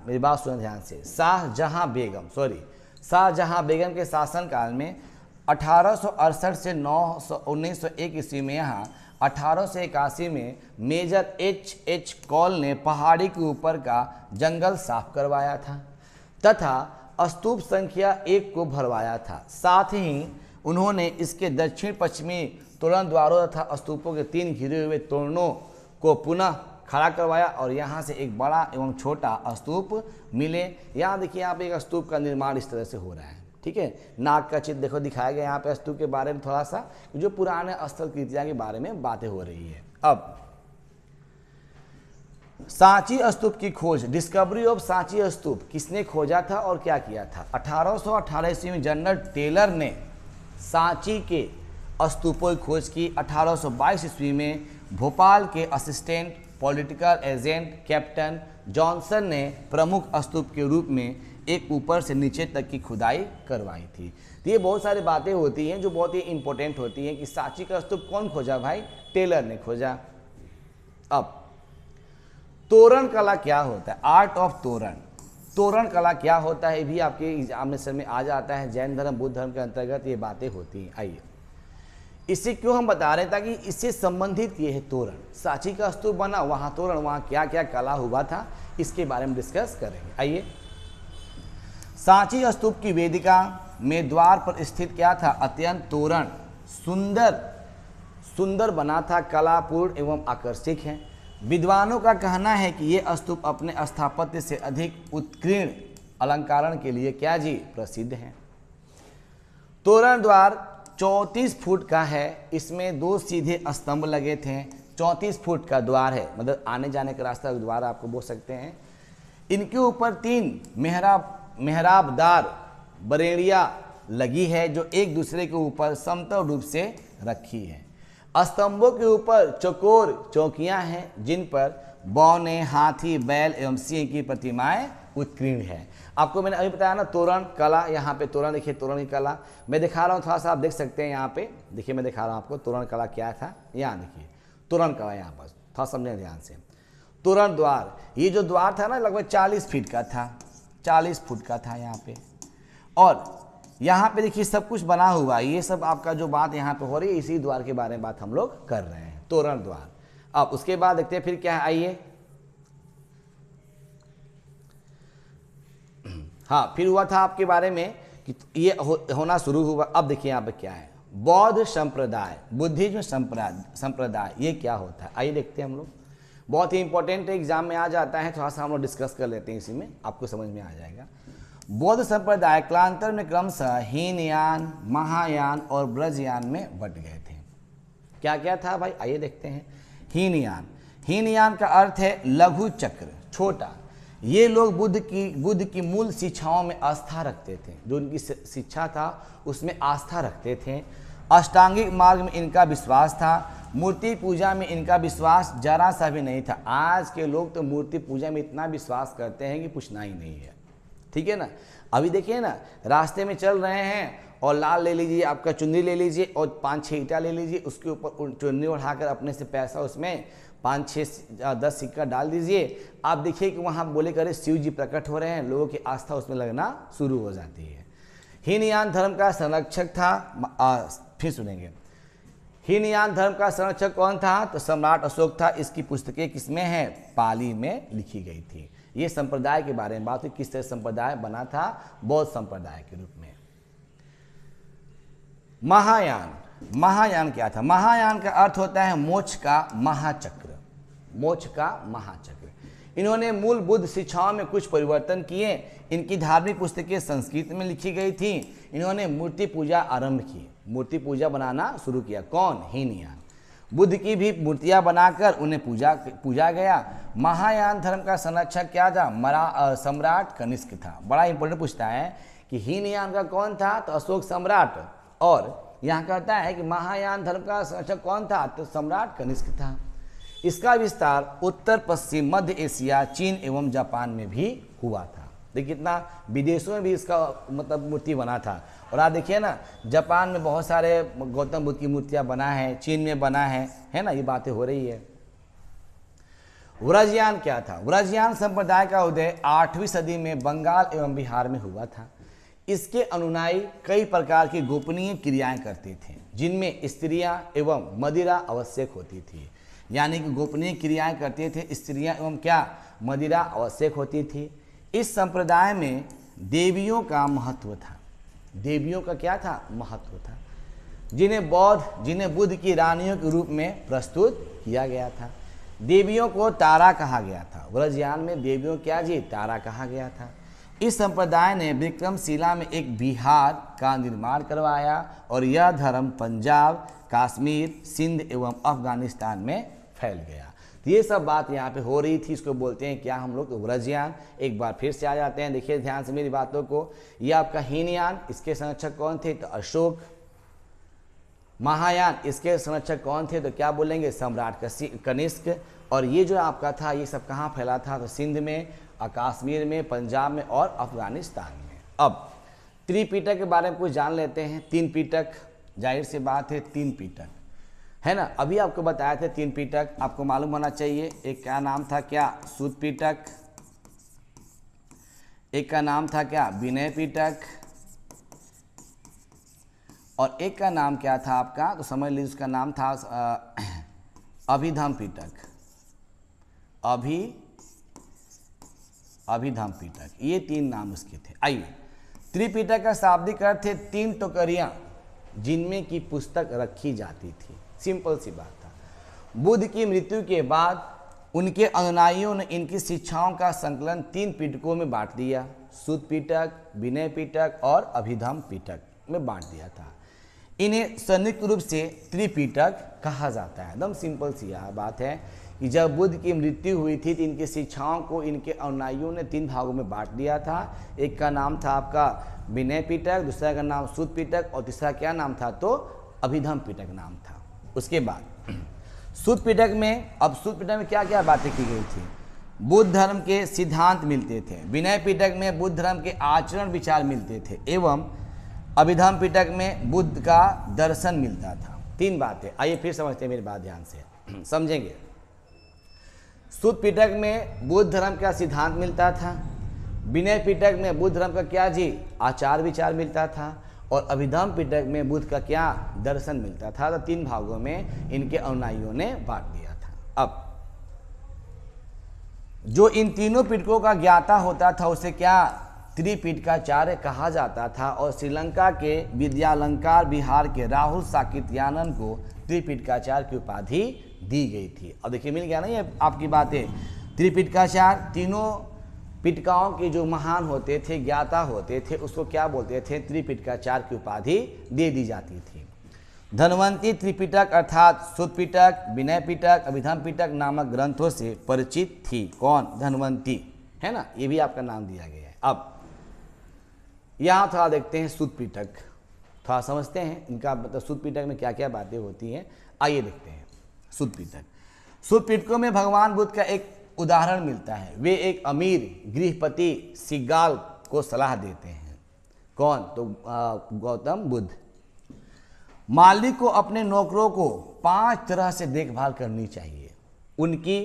मेरी बात सुन ध्यान से, शाहजहां बेगम के शासनकाल में 1868 से 1901 ईस्वी में यहाँ 1881 में मेजर H कॉल ने पहाड़ी के ऊपर का जंगल साफ करवाया था तथा स्तूप संख्या 1 को भरवाया था। साथ ही उन्होंने इसके दक्षिण पश्चिमी तोरण द्वारों तथा स्तूपों के 3 घिरे हुए तोरणों को पुनः खड़ा करवाया और यहाँ से एक बड़ा एवं छोटा स्तूप मिले। यहाँ देखिए, यहाँ पे एक स्तूप का निर्माण इस तरह से हो रहा है, ठीक है। नाग का चित्र देखो दिखाया गया यहाँ पे स्तूप के बारे में, थोड़ा सा जो पुराने स्थल कृतियाँ के बारे में बातें हो रही है। अब सांची स्तूप की खोज, डिस्कवरी ऑफ सांची स्तूप किसने खोजा था और क्या किया था? 1818 ईस्वी में जनरल टेलर ने सांची के स्तूपों की खोज की। 1822 ईस्वी में भोपाल के assistant political agent captain Johnson ने प्रमुख स्तूप के रूप में एक ऊपर से नीचे तक की खुदाई करवाई थी। तो ये बहुत सारी बातें होती हैं जो बहुत ही इंपॉर्टेंट होती हैं कि सांची का स्तूप कौन खोजा भाई? टेलर ने खोजा। अब तोरण कला क्या होता है? आर्ट ऑफ तोरण। तोरण कला क्या होता है, ये भी आपके एग्जामिनेशन में आ जाता है। जैन धर्म बुद्ध धर्म के अंतर्गत ये बातें होती हैं। आइए, इसे क्यों हम बता रहे हैं? ताकि इससे संबंधित ये है तोरण। सांची का स्तूप बना, वहाँ तोरण, वहाँ क्या क्या कला हुआ था, इसके बारे में डिस्कस करेंगे। आइए, सांची स्तूप की वेदिका में द्वार पर स्थित क्या था, अत्यंत तोरण सुंदर बना था, कलापूर्ण एवं आकर्षक है। विद्वानों का कहना है कि ये स्तूप अपने स्थापत्य से अधिक उत्कीर्ण अलंकरण के लिए क्या जी, प्रसिद्ध है। तोरण द्वार 34 फुट का है, इसमें 2 सीधे स्तंभ लगे थे। 34 फुट का द्वार है, मतलब आने जाने का रास्ता द्वार आपको बोल सकते हैं। इनके ऊपर 3 मेहराबदार बरेड़ियाँ लगी है जो एक दूसरे के ऊपर समतल रूप से रखी है। स्तंभों के ऊपर चौकोर चौकियां हैं जिन पर बौने, हाथी, बैल एवं सिंह की प्रतिमाएं उत्कीर्ण है। आपको मैंने अभी बताया ना तोरण कला, यहाँ पे तोरण देखिए, तोरण की कला मैं दिखा रहा हूँ, थोड़ा सा आप देख सकते हैं। यहाँ पे देखिए, मैं दिखा रहा हूँ आपको तोरण कला क्या था। यहाँ देखिए तोरण कला, यहाँ पर थोड़ा समझें ध्यान से। तोरण द्वार, ये जो द्वार था ना लगभग 40 फीट का था, 40 फुट का था यहाँ पे। और यहाँ पे देखिए सब कुछ बना हुआ, ये सब आपका जो बात यहाँ पे हो रही है इसी द्वार के बारे में बात हम लोग कर रहे हैं, तोरण द्वार। अब उसके बाद देखते हैं फिर क्या है, आइए। हाँ, फिर हुआ था आपके बारे में कि ये होना शुरू हुआ। अब देखिए यहाँ पे क्या है, बौद्ध संप्रदाय, बुद्धिज्म संप्रदाय, ये क्या होता है आइए देखते हैं हम लोग। बहुत ही इंपॉर्टेंट है, एग्जाम में आ जाता है, थोड़ा सा हम लोग डिस्कस कर लेते हैं, इसी में आपको समझ में आ जाएगा। बौद्ध संप्रदाय कालांतर में क्रमशः हीनयान, महायान और ब्रजयान में बट गए थे। क्या क्या था भाई, आइए देखते हैं। हीनयान का अर्थ है लघु चक्र, छोटा। ये लोग बुद्ध की मूल शिक्षाओं में आस्था रखते थे, जो उनकी शिक्षा था उसमें आस्था रखते थे। अष्टांगिक मार्ग में इनका विश्वास था। मूर्ति पूजा में इनका विश्वास जरा सा भी नहीं था। आज के लोग तो मूर्ति पूजा में इतना विश्वास करते हैं कि पूछना ही नहीं है, ठीक है ना। अभी देखिए ना, रास्ते में चल रहे हैं और लाल ले लीजिए, आपका चुन्नी ले लीजिए और 5-6 ईंटा ले लीजिए, उसके ऊपर चुन्नी उठाकर अपने से पैसा उसमें 5-6-10 सिक्का डाल दीजिए। आप देखिए कि वहाँ बोले करे शिव जी प्रकट हो रहे हैं, लोगों की आस्था उसमें लगना शुरू हो जाती है। हीनयान धर्म का संरक्षक था, फिर सुनेंगे। हीनयान धर्म का संरक्षक कौन था, तो सम्राट अशोक था। इसकी पुस्तकें किसमें है, पाली में लिखी गई थी। ये संप्रदाय के बारे में बात हुई, किस तरह संप्रदाय बना था, बौद्ध संप्रदाय के रूप में। महायान क्या था, महायान का अर्थ होता है मोक्ष का महाचक्र, मोक्ष का महाचक्र। इन्होंने मूल बुद्ध शिक्षाओं में कुछ परिवर्तन किए। इनकी धार्मिक पुस्तकें संस्कृत में लिखी गई थी। इन्होंने मूर्ति पूजा आरंभ की, मूर्ति पूजा बनाना शुरू किया। कौन, हीनयान। बुद्ध की भी मूर्तियां बनाकर उन्हें पूजा गया। महायान धर्म का संरक्षक क्या था, सम्राट कनिष्क था। बड़ा इंपॉर्टेंट पूछता है कि हीनयान का कौन था, तो अशोक सम्राट। और यहाँ कहता है कि महायान धर्म का संरक्षक कौन था, तो सम्राट कनिष्क था। इसका विस्तार उत्तर पश्चिम मध्य एशिया, चीन एवं जापान में भी हुआ था। देखिए कितना विदेशों में भी इसका मतलब मूर्ति बना था। और आप देखिए ना, जापान में बहुत सारे गौतम बुद्ध की मूर्तियां बना है, चीन में बना है ना, ये बातें हो रही है। व्रजयान क्या था, व्रजयान संप्रदाय का उदय 8वीं सदी में बंगाल एवं बिहार में हुआ था। इसके अनुयायी कई प्रकार की गोपनीय क्रियाएं करते थे, जिनमें स्त्रियां एवं मदिरा आवश्यक होती थी। यानी कि गोपनीय क्रियाएं करते थे, स्त्रियां एवं क्या, मदिरा आवश्यक होती थी। इस संप्रदाय में देवियों का महत्व था। देवियों का क्या था, महत्व था, जिन्हें बुद्ध की रानियों के रूप में प्रस्तुत किया गया था। देवियों को तारा कहा गया था। व्रजयान में देवियों क्या जी, तारा कहा गया था। इस संप्रदाय ने विक्रमशिला में एक विहार का निर्माण करवाया और यह धर्म पंजाब, कश्मीर, सिंध एवं अफगानिस्तान में फैल गया। तो ये सब बात यहाँ पे हो रही थी, इसको बोलते हैं क्या हम लोग, व्रजयान। एक बार फिर से आ जाते हैं, देखिए ध्यान से मेरी बातों को। ये आपका हीनयान, इसके संरक्षक कौन थे, तो अशोक। महायान, इसके संरक्षक कौन थे, तो क्या बोलेंगे, सम्राट कनिष्क। और ये जो आपका था, ये सब कहाँ फैला था, तो सिंध में, कश्मीर में, पंजाब में और अफगानिस्तान में। अब त्रिपिटक के बारे में कुछ जान लेते हैं। 3 पिटक, जाहिर सी बात है 3 पिटक है ना। अभी आपको बताया थे 3 पिटक, आपको मालूम होना चाहिए। एक का नाम था क्या, सूत पिटक। एक का नाम था क्या, विनय पिटक। और एक का नाम क्या था आपका, तो समझ लीजिए उसका नाम था अभिधम पिटक। अभिधम पिटक, ये 3 नाम उसके थे। आइए त्रिपिटक का शाब्दिक अर्थ है 3 टोकरियां जिनमें की पुस्तक रखी जाती थी। सिंपल सी बात था। बुद्ध की मृत्यु के बाद उनके अनुयायियों ने इनकी शिक्षाओं का संकलन 3 पिटकों में बांट दिया। सुत्त पिटक, विनय पिटक और अभिधम्म पिटक में बांट दिया था। इन्हें संयुक्त रूप से त्रिपिटक कहा जाता है। एकदम सिंपल सी यह बात है कि जब बुद्ध की मृत्यु हुई थी तो इनकी शिक्षाओं को इनके अनुयायियों ने 3 भागों में बांट दिया था। एक का नाम था आपका विनय पिटक, दूसरा का नाम सुत्त पिटक और तीसरा क्या नाम था तो अभिधम्म पिटक नाम था। उसके बाद सुत्त पिटक में, अब सुत्त पिटक में क्या क्या बातें की गई थी? बुद्ध धर्म के सिद्धांत मिलते थे। विनय पिटक में बुद्ध धर्म के आचरण विचार मिलते थे एवं अभिधम्म पिटक में बुद्ध का दर्शन मिलता था। 3 बातें, आइए फिर समझते हैं मेरी बात ध्यान से समझेंगे। सुत्त पिटक में बुद्ध धर्म का सिद्धांत मिलता था। विनय पिटक में बुद्ध धर्म का क्या जी आचार विचार मिलता था और अभिधम्म पिटक में बुद्ध का क्या दर्शन मिलता था। तो 3 भागों में इनके अनुयायियों ने बांट दिया था। अब जो इन तीनों पिटकों का ज्ञाता होता था उसे क्या त्रिपिटकाचार्य कहा जाता था और श्रीलंका के विद्यालंकार बिहार के राहुल साकित्यानन को त्रिपिटकाचार्य की उपाधि दी गई थी। अब देखिए मिल गया ना ये आपकी बातें। त्रिपिटकाचार्य तीनों पिटकाओं के जो महान होते थे, ज्ञाता होते थे, उसको क्या बोलते थे? त्रिपिटकाचार्य की उपाधि दे दी जाती थी। धन्वंती त्रिपिटक अर्थात सुत्त पिटक, विनय पिटक, अभिधम्म पिटक नामक ग्रंथों से परिचित थी। कौन? धन्वंती, है ना, ये भी आपका नाम दिया गया है। अब यहाँ थोड़ा देखते हैं सुत्त पिटक, थोड़ा समझते हैं इनका मतलब सुत्त पिटक में क्या क्या बातें होती हैं। आइए देखते हैं सुत्त पिटक। सुत्त पिटकों में भगवान बुद्ध का एक उदाहरण मिलता है। वे एक अमीर गृहपति सिगाल को सलाह देते हैं। कौन? तो गौतम बुद्ध। मालिक को अपने नौकरों को 5 तरह से देखभाल करनी चाहिए। उनकी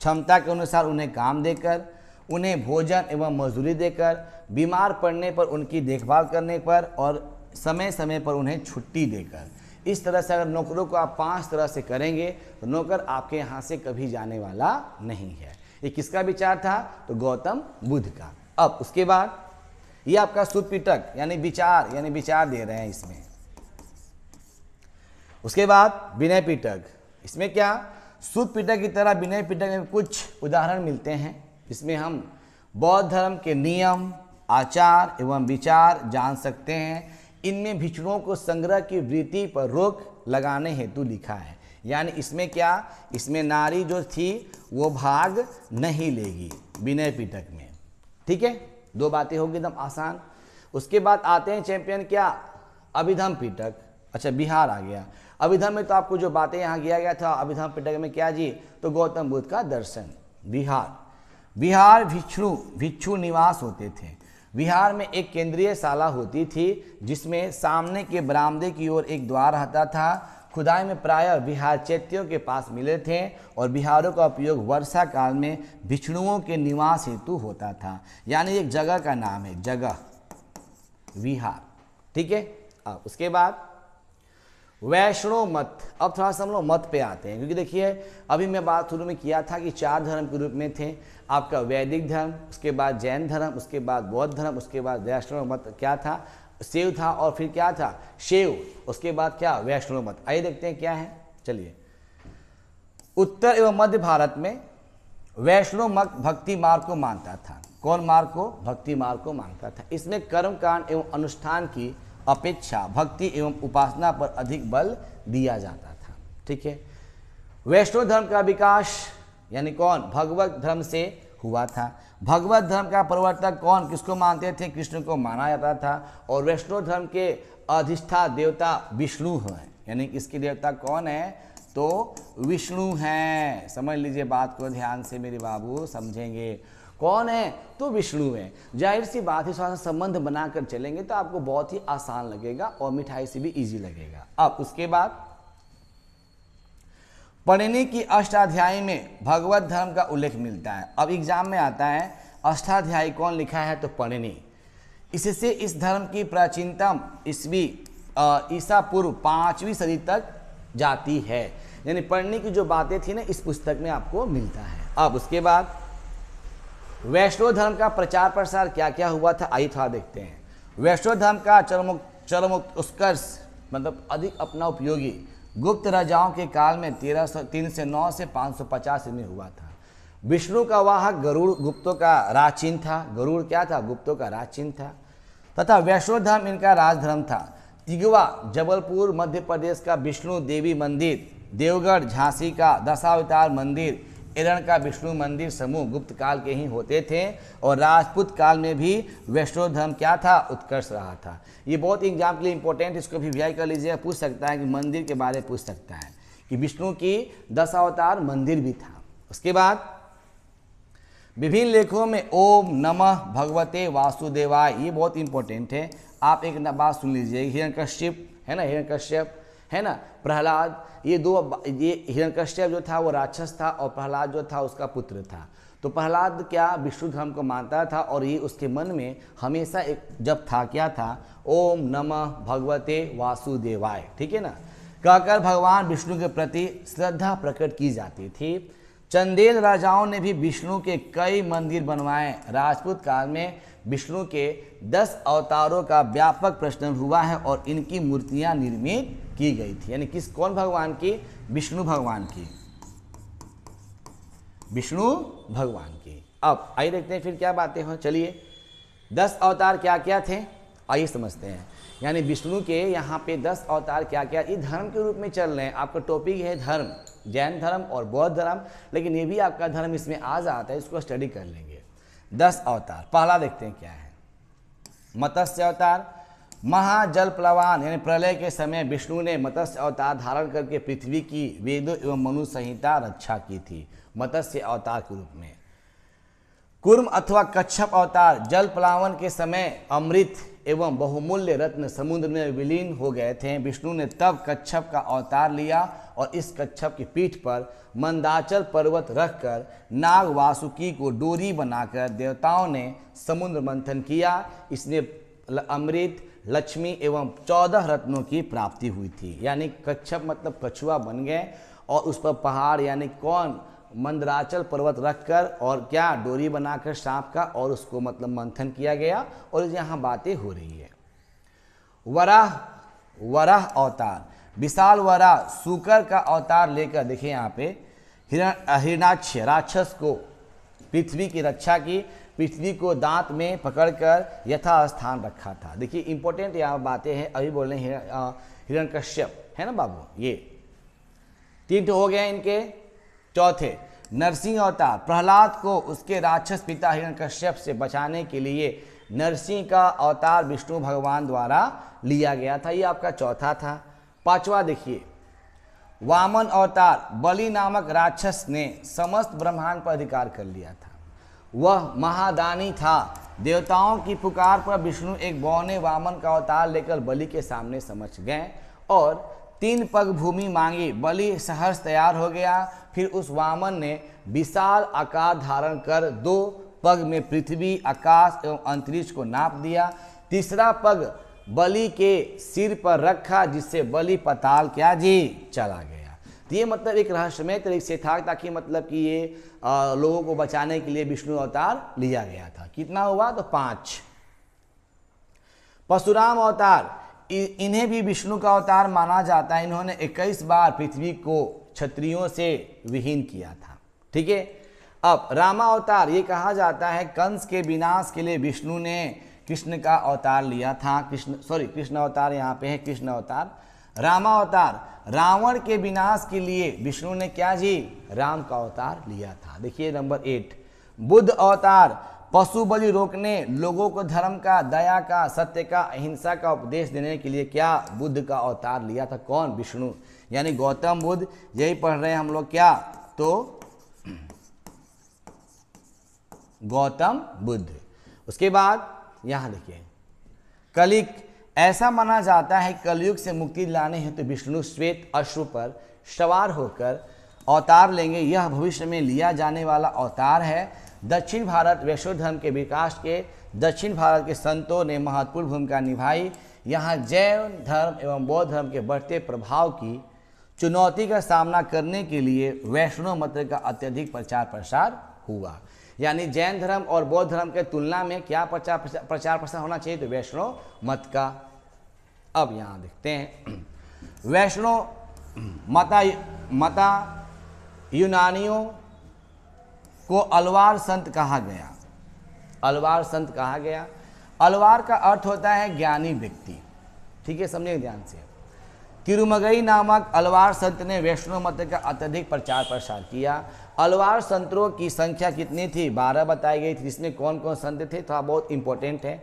क्षमता के अनुसार उन्हें काम देकर, उन्हें भोजन एवं मजदूरी देकर, बीमार पड़ने पर उनकी देखभाल करने पर और समय समय पर उन्हें छुट्टी देकर। इस तरह से अगर नौकरों को आप 5 तरह से करेंगे तो नौकर आपके यहाँ से कभी जाने वाला नहीं है। ये किसका विचार था? तो गौतम बुद्ध का। अब उसके बाद ये आपका सुत्त पिटक यानी विचार दे रहे हैं इसमें। उसके बाद विनय पिटक, इसमें क्या सुत्त पिटक की तरह विनय पिटक में कुछ उदाहरण मिलते हैं। इसमें हम बौद्ध धर्म के नियम, आचार एवं विचार जान सकते हैं। इनमें भिक्षुओं को संग्रह की वृत्ति पर रोक लगाने हेतु लिखा है। यानी इसमें क्या, इसमें नारी जो थी वो भाग नहीं लेगी विनय पिटक में। ठीक है, 2 बातें होगी एकदम आसान। उसके बाद आते हैं चैंपियन क्या, अभिधम्म पिटक। अच्छा बिहार आ गया। अभिधम्म में तो आपको जो बातें यहाँ किया गया था, अभिधम्म पिटक में क्या जी, तो गौतम बुद्ध का दर्शन। बिहार भिक्षु निवास होते थे। विहार में एक केंद्रीय शाला होती थी जिसमें सामने के बरामदे की ओर एक द्वार रहता था। खुदाई में प्रायः विहार चैत्यों के पास मिले थे और विहारों का उपयोग वर्षा काल में भिक्षुओं के निवास हेतु होता था। यानी एक जगह का नाम है, जगह विहार। ठीक है। अब उसके बाद वैष्णव मत। अब थोड़ा सा हम लोग मत पे आते हैं, क्योंकि देखिए अभी मैं बात शुरू में किया था कि 4 धर्म के रूप में थे आपका वैदिक धर्म, उसके बाद जैन धर्म, उसके बाद बौद्ध धर्म, उसके बाद वैष्णव मत क्या था, शैव था, और फिर क्या था शैव, उसके बाद क्या वैष्णव मत। आइए देखते हैं क्या है। चलिए, उत्तर एवं मध्य भारत में वैष्णव मत भक्ति मार्ग को मानता था। कौन मार्ग को? भक्ति मार्ग को मानता था। इसमें कर्म कांड एवं अनुष्ठान की अपेक्षा भक्ति एवं उपासना पर अधिक बल दिया जाता था। ठीक है। वैष्णव धर्म का विकास यानी कौन? भगवत धर्म से हुआ था। भगवत धर्म का प्रवर्तक कौन, किसको मानते थे? कृष्ण को माना जाता था। और वैष्णव धर्म के अधिष्ठा देवता विष्णु हैं। यानी इसके देवता कौन है? तो विष्णु हैं। समझ लीजिए बात को ध्यान से मेरे बाबू, समझेंगे। कौन है? तो विष्णु है। जाहिर सी बात है, थोड़ा सा संबंध बनाकर चलेंगे तो आपको बहुत ही आसान लगेगा और मिठाई से भी इजी लगेगा। अब उसके बाद पणिनि की अष्टाध्यायी में भगवत धर्म का उल्लेख मिलता है। अब एग्जाम में आता है अष्टाध्यायी कौन लिखा है? तो पणिनि। इससे इस धर्म की प्राचीनतम ईसा पूर्व 5वीं सदी तक जाती है। यानी पणिनि की जो बातें थी ना, इस पुस्तक में आपको मिलता है। अब उसके बाद वैष्णव धर्म का प्रचार प्रसार क्या क्या हुआ था, आइए थोड़ा देखते हैं। वैष्णव धर्म का चरमोत्कर्ष मतलब अधिक अपना उपयोगी गुप्त राजाओं के काल में 1303 से 9 से 550 में हुआ था। विष्णु का वाहक गरुड़ गुप्तों का राजचिन्ह था। गरुड़ क्या था? गुप्तों का राजचिन्ह था। तथा वैष्णव धर्म इनका राजधर्म था। तिगवा जबलपुर मध्य प्रदेश का विष्णु देवी मंदिर, देवगढ़ झांसी का दशावतार मंदिर, एरण का विष्णु मंदिर समूह गुप्त काल के ही होते थे। और राजपूत काल में भी वैष्णव धर्म क्या था? उत्कर्ष रहा था। ये बहुत एग्जाम के लिए इंपॉर्टेंट, इसको भी वीआई कर लीजिएगा। पूछ सकता है कि मंदिर के बारे में पूछ सकता है कि विष्णु की दशावतार मंदिर भी था। उसके बाद विभिन्न लेखों में ओम नमः भगवते वासुदेवाय, ये बहुत इंपॉर्टेंट है। आप एक बात सुन लीजिए, हिरण्यकश्यप है ना, हिरण्यकश्यप है ना, प्रहलाद, ये हिरण्यकश्यप जो था वो राक्षस था और प्रहलाद जो था उसका पुत्र था। तो प्रहलाद क्या विष्णु धर्म को मानता था और ये उसके मन में हमेशा एक जब था क्या था, ओम नमः भगवते वासुदेवाय, ठीक है ना, कहकर भगवान विष्णु के प्रति श्रद्धा प्रकट की जाती थी। चंदेल राजाओं ने भी विष्णु के कई मंदिर बनवाए। राजपूत काल में विष्णु के 10 अवतारों का व्यापक प्रचलन हुआ है और इनकी मूर्तियां निर्मित की गई थी। यानी किस कौन भगवान की? विष्णु भगवान की, विष्णु भगवान की। अब आइए देखते हैं फिर क्या बातें हो। चलिए 10 अवतार क्या क्या थे आइए समझते हैं। यानी विष्णु के यहाँ पे 10 अवतार क्या क्या, ये धर्म के रूप में चल रहे हैं। आपका टॉपिक है धर्म, जैन धर्म और बौद्ध धर्म, लेकिन ये भी आपका धर्म इसमें आ जाता है, इसको स्टडी कर लेंगे। 10 अवतार, पहला देखते हैं क्या है। मत्स्य अवतार, महाजल प्लवान यानी प्रलय के समय विष्णु ने मत्स्य अवतार धारण करके पृथ्वी की वेदों एवं मनु संहिता रक्षा की थी, मत्स्य अवतार के रूप में। कूर्म अथवा कच्छप अवतार, जल प्लावन के समय अमृत एवं बहुमूल्य रत्न समुद्र में विलीन हो गए थे। विष्णु ने तब कच्छप का अवतार लिया और इस कच्छप की पीठ पर मंदाचल पर्वत रखकर नाग वासुकी को डोरी बनाकर देवताओं ने समुद्र मंथन किया। इसने अमृत, लक्ष्मी एवं 14 रत्नों की प्राप्ति हुई थी। यानी कच्छप मतलब कछुआ बन गए और उस पर पहाड़ यानी कौन मंदराचल पर्वत रखकर और क्या डोरी बनाकर सांप का, और उसको मतलब मंथन किया गया और यहाँ बातें हो रही है। वराह अवतार, विशाल वराह सूकर का अवतार लेकर देखिए यहाँ पे हिरण्याक्ष राक्षस को पृथ्वी की रक्षा की, पृथ्वी को दांत में पकड़कर यथा स्थान रखा था। देखिए इंपॉर्टेंट यहाँ बातें हैं। अभी बोल रहे हैं हिरण्यकश्यप है ना बाबू, ये 3 हो गए इनके। चौथे नरसिंह अवतार, प्रहलाद को उसके राक्षस पिता हिरण्यकश्यप से बचाने के लिए नरसिंह का अवतार विष्णु भगवान द्वारा लिया गया था। ये आपका चौथा था। 5वां देखिए वामन अवतार, बलि नामक राक्षस ने समस्त ब्रह्मांड पर अधिकार कर लिया था। वह महादानी था। देवताओं की पुकार पर विष्णु एक बौने वामन का अवतार लेकर बलि के सामने समझ गए और 3 पग भूमि मांगी। बलि सहर्ष तैयार हो गया। फिर उस वामन ने विशाल आकार धारण कर 2 पग में पृथ्वी, आकाश एवं अंतरिक्ष को नाप दिया। 3रा पग बलि के सिर पर रखा, जिससे बलि पाताल क्या जी चला गया। तो ये मतलब एक रहस्यमय तरीके से था, ताकि मतलब कि ये लोगों को बचाने के लिए विष्णु अवतार लिया गया था। कितना हुआ? तो 5। परशुराम अवतार, इन्हें भी विष्णु का अवतार माना जाता है। इन्होंने 21 बार पृथ्वी को क्षत्रियों से विहीन किया था। ठीक है। अब रामा अवतार, ये कहा जाता है कंस के विनाश के लिए विष्णु ने कृष्ण का अवतार लिया था। कृष्ण अवतार यहाँ पे है, कृष्ण अवतार। रामा अवतार, रावण के विनाश के लिए विष्णु ने क्या जी? राम का अवतार लिया था। देखिए नंबर 8। बुद्ध अवतार, पशु बलि रोकने, लोगों को धर्म का, दया का, सत्य का, अहिंसा का उपदेश देने के लिए क्या बुद्ध का अवतार लिया था? कौन? विष्णु, यानी गौतम बुद्ध। यही पढ़ रहे हैं हम लोग क्या? तो गौतम बुद्ध। उसके बाद यहाँ देखिए कलिक, ऐसा माना जाता है कलयुग से मुक्ति दिलाने हेतु तो विष्णु श्वेत अश्व पर सवार होकर अवतार लेंगे। यह भविष्य में लिया जाने वाला अवतार है। दक्षिण भारत वैष्णव धर्म के विकास के दक्षिण भारत के संतों ने महत्वपूर्ण भूमिका निभाई। यहाँ जैन धर्म एवं बौद्ध धर्म के बढ़ते प्रभाव की चुनौती का सामना करने के लिए वैष्णव मत का अत्यधिक प्रचार प्रसार हुआ। यानी जैन धर्म और बौद्ध धर्म के तुलना में क्या प्रचार प्रसार होना चाहिए, तो वैष्णव मत का। अब यहाँ देखते हैं वैष्णव मता यूनानियों को अलवार संत कहा गया। अलवार संत कहा गया। अलवार का अर्थ होता है ज्ञानी व्यक्ति, ठीक है, समझिए ध्यान से। तिरुमगई नामक अलवार संत ने वैष्णव मत का अत्यधिक प्रचार प्रसार किया। अलवार संतों की संख्या कितनी थी, 12 बताई गई थी, जिसमें कौन कौन संत थे, थोड़ा बहुत इंपॉर्टेंट है।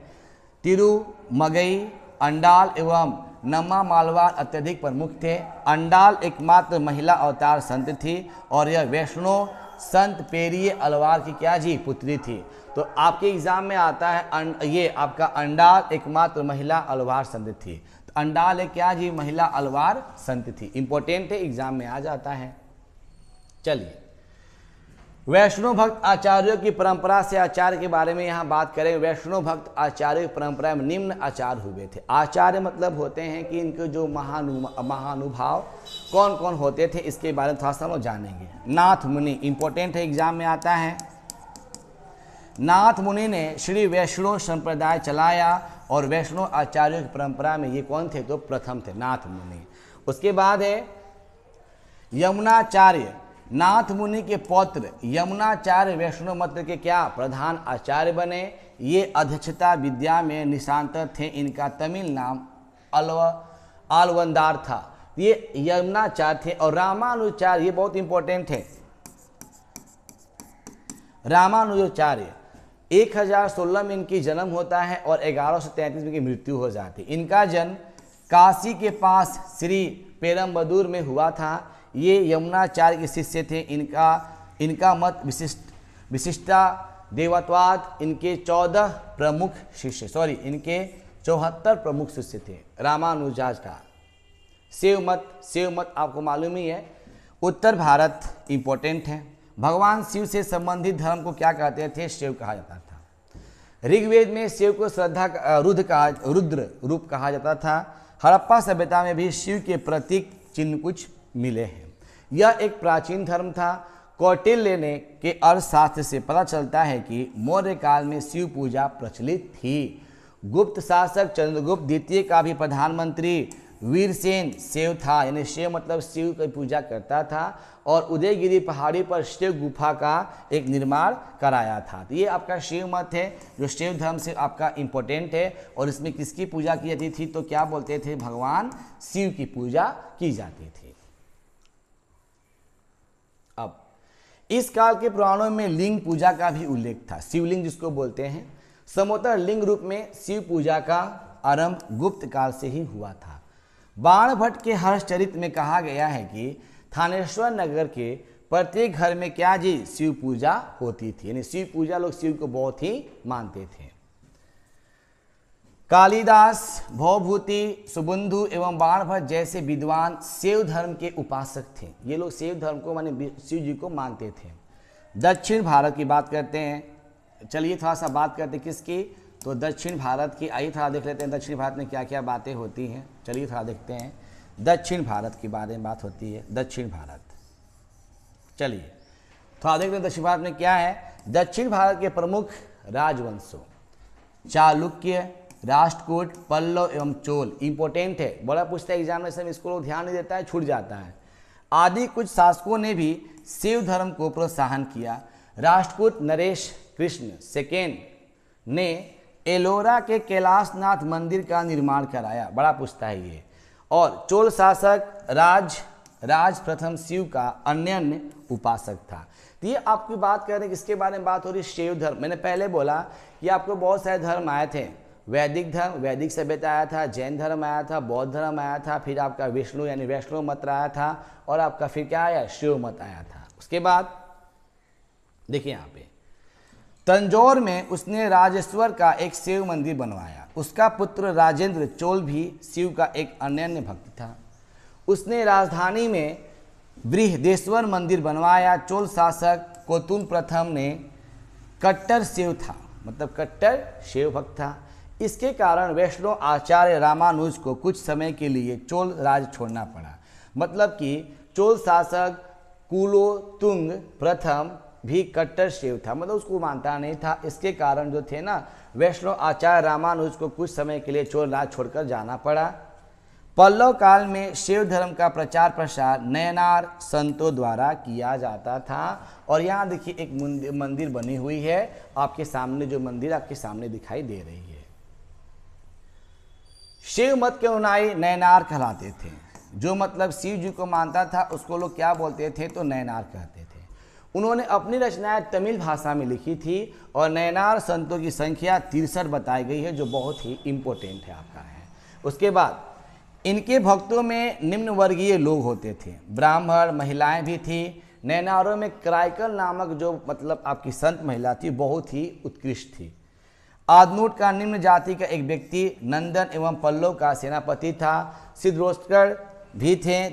तिरुमगई, अंडाल एवं नम्मा मालवार अत्यधिक प्रमुख थे। अंडाल एकमात्र महिला अवतार संत थी और यह वैष्णव संत पेरिये अलवार की क्या जी, पुत्री थी। तो आपके एग्जाम में आता है ये आपका अंडाल एकमात्र महिला अलवार संत थी। तो अंडाल एक क्या जी, महिला अलवार संत थी, इंपॉर्टेंट है, एग्जाम में आ जाता है। चलिए वैष्णव भक्त आचार्यों की परंपरा से आचार्य के बारे में यहाँ बात करें। वैष्णव भक्त आचार्यों की परंपरा में निम्न आचार्य हुए थे। आचार्य मतलब होते हैं कि इनके जो महानुभाव कौन कौन होते थे, इसके बारे में थोड़ा सा हम जानेंगे। नाथ मुनि इंपॉर्टेंट है, एग्जाम में आता है। नाथ मुनि ने श्री वैष्णव संप्रदाय चलाया और वैष्णव आचार्यों की परंपरा में ये कौन थे, तो प्रथम थे नाथ मुनि। उसके बाद है यमुनाचार्य। नाथ मुनि के पौत्र यमुनाचार्य वैष्णव मत के क्या, प्रधान आचार्य बने। ये अध्यक्षता विद्या में निशांतर थे। इनका तमिल नाम आलवंदार था। ये यमुनाचार्य थे। और रामानुजाचार्य, ये बहुत इंपॉर्टेंट है, रामानुजाचार्य 1016 में इनकी जन्म होता है और 1133 में इनकी मृत्यु हो जाती। इनका जन्म काशी के पास श्री पेरम्बदूर में हुआ था। ये यमुनाचार्य के शिष्य थे। इनका मत विशिष्टा देवत्वाद। इनके 14 प्रमुख शिष्य, इनके 74 प्रमुख शिष्य थे रामानुजाचार्य का। शिव मत आपको मालूम ही है, उत्तर भारत इंपॉर्टेंट है। भगवान शिव से संबंधित धर्म को क्या कहते थे, शिव कहा जाता था। ऋग्वेद में शिव को रुद्र रूप कहा जाता था। हड़प्पा सभ्यता में भी शिव के प्रतीक चिन्ह कुछ मिले हैं। यह एक प्राचीन धर्म था। कौटिल्य ने के अर्थशास्त्र से पता चलता है कि मौर्य काल में शिव पूजा प्रचलित थी। गुप्त शासक चंद्रगुप्त द्वितीय का भी प्रधानमंत्री वीरसेन शिव था, यानी शिव मतलब शिव की पूजा करता था। और उदयगिरी पहाड़ी पर शिव गुफा का एक निर्माण कराया था। तो ये आपका शिव मत है जो शिव धर्म से आपका इंपॉर्टेंट है। और इसमें किसकी पूजा की जाती थी, तो क्या बोलते थे, भगवान शिव की पूजा की जाती थी। अब इस काल के पुराणों में लिंग पूजा का भी उल्लेख था। शिवलिंग जिसको बोलते हैं। समोत्तर लिंग रूप में शिव पूजा का आरंभ गुप्त काल से ही हुआ था। बाणभट्ट के हर्षचरित में कहा गया है कि थानेश्वर नगर के प्रत्येक घर में क्या जी, शिव पूजा होती थी। यानी शिव पूजा, लोग शिव को बहुत ही मानते थे। कालिदास, भवभूति, सुबंधु एवं बाणभट्ट जैसे विद्वान शिव धर्म के उपासक थे। ये लोग शिव धर्म को माने शिव जी को मानते थे। दक्षिण भारत की बात करते हैं। चलिए थोड़ा सा बात करते हैं किसकी, तो दक्षिण भारत की। आइए थोड़ा देख लेते हैं दक्षिण भारत में क्या क्या बातें होती हैं। चलिए थोड़ा देखते हैं दक्षिण भारत के बारे में बात होती है। दक्षिण भारत, चलिए थोड़ा देखते हैं दक्षिण भारत में क्या है। दक्षिण भारत के प्रमुख राजवंशों चालुक्य, राष्ट्रकूट, पल्लव एवं चोल इंपॉर्टेंट है, बड़ा पूछता है एग्जामिनेशन में, इसको लोग ध्यान नहीं देता है, छूट जाता है। आदि कुछ शासकों ने भी शिव धर्म को प्रोत्साहन किया। राष्ट्रकूट नरेश कृष्ण सेकेंड ने एलोरा के कैलाशनाथ मंदिर का निर्माण कराया, बड़ा पूछता है ये। और चोल शासक राज प्रथम शिव का अन्य उपासक था। तो ये आपकी बात कर रहे हैं, किसके बारे में बात हो रही है, शिव धर्म। मैंने पहले बोला कि आपको बहुत सारे धर्म आए थे। वैदिक धर्म, वैदिक सभ्यता आया था, जैन धर्म आया था, बौद्ध धर्म आया था, फिर आपका विष्णु यानी वैष्णव मत आया था, और आपका फिर क्या आया, शिव मत आया था। उसके बाद देखिए यहाँ पे तंजौर में उसने राजेश्वर का एक शिव मंदिर बनवाया। उसका पुत्र राजेंद्र चोल भी शिव का एक अनन्य भक्त था। उसने राजधानी में बृहदेश्वर मंदिर बनवाया। चोल शासक कोतुन प्रथम ने कट्टर शिव था, मतलब कट्टर शिव भक्त था। इसके कारण वैष्णव आचार्य रामानुज को कुछ समय के लिए चोल राज छोड़ना पड़ा। मतलब कि चोल शासक कुलोतुंग प्रथम भी कट्टर शैव था, मतलब उसको मानता नहीं था। इसके कारण जो थे ना वैष्णव आचार्य रामानुज को कुछ समय के लिए चोर राज छोड़कर जाना पड़ा। पल्लव काल में शैव धर्म का प्रचार प्रसार नयनार संतों द्वारा किया जाता था। और यहाँ देखिए एक मंदिर बनी हुई है आपके सामने, जो मंदिर आपके सामने दिखाई दे रही है। शिव मत के अनुयायी नयनार कहलाते थे। जो मतलब शिव जी को मानता था उसको लोग क्या बोलते थे, तो नयनार कहते थे। उन्होंने अपनी रचनाएं तमिल भाषा में लिखी थी और नयनार संतों की संख्या 63 बताई गई है, जो बहुत ही इंपॉर्टेंट है आपका है। उसके बाद इनके भक्तों में निम्न वर्गीय लोग होते थे, ब्राह्मण, महिलाएं भी थी। नैनारों में क्राइकल नामक जो मतलब आपकी संत महिला थी बहुत ही उत्कृष्ट थी। आदनूट का निम्न जाति का एक व्यक्ति नंदन एवं पल्लव का सेनापति था। सिद्धरोस्कर भी थे।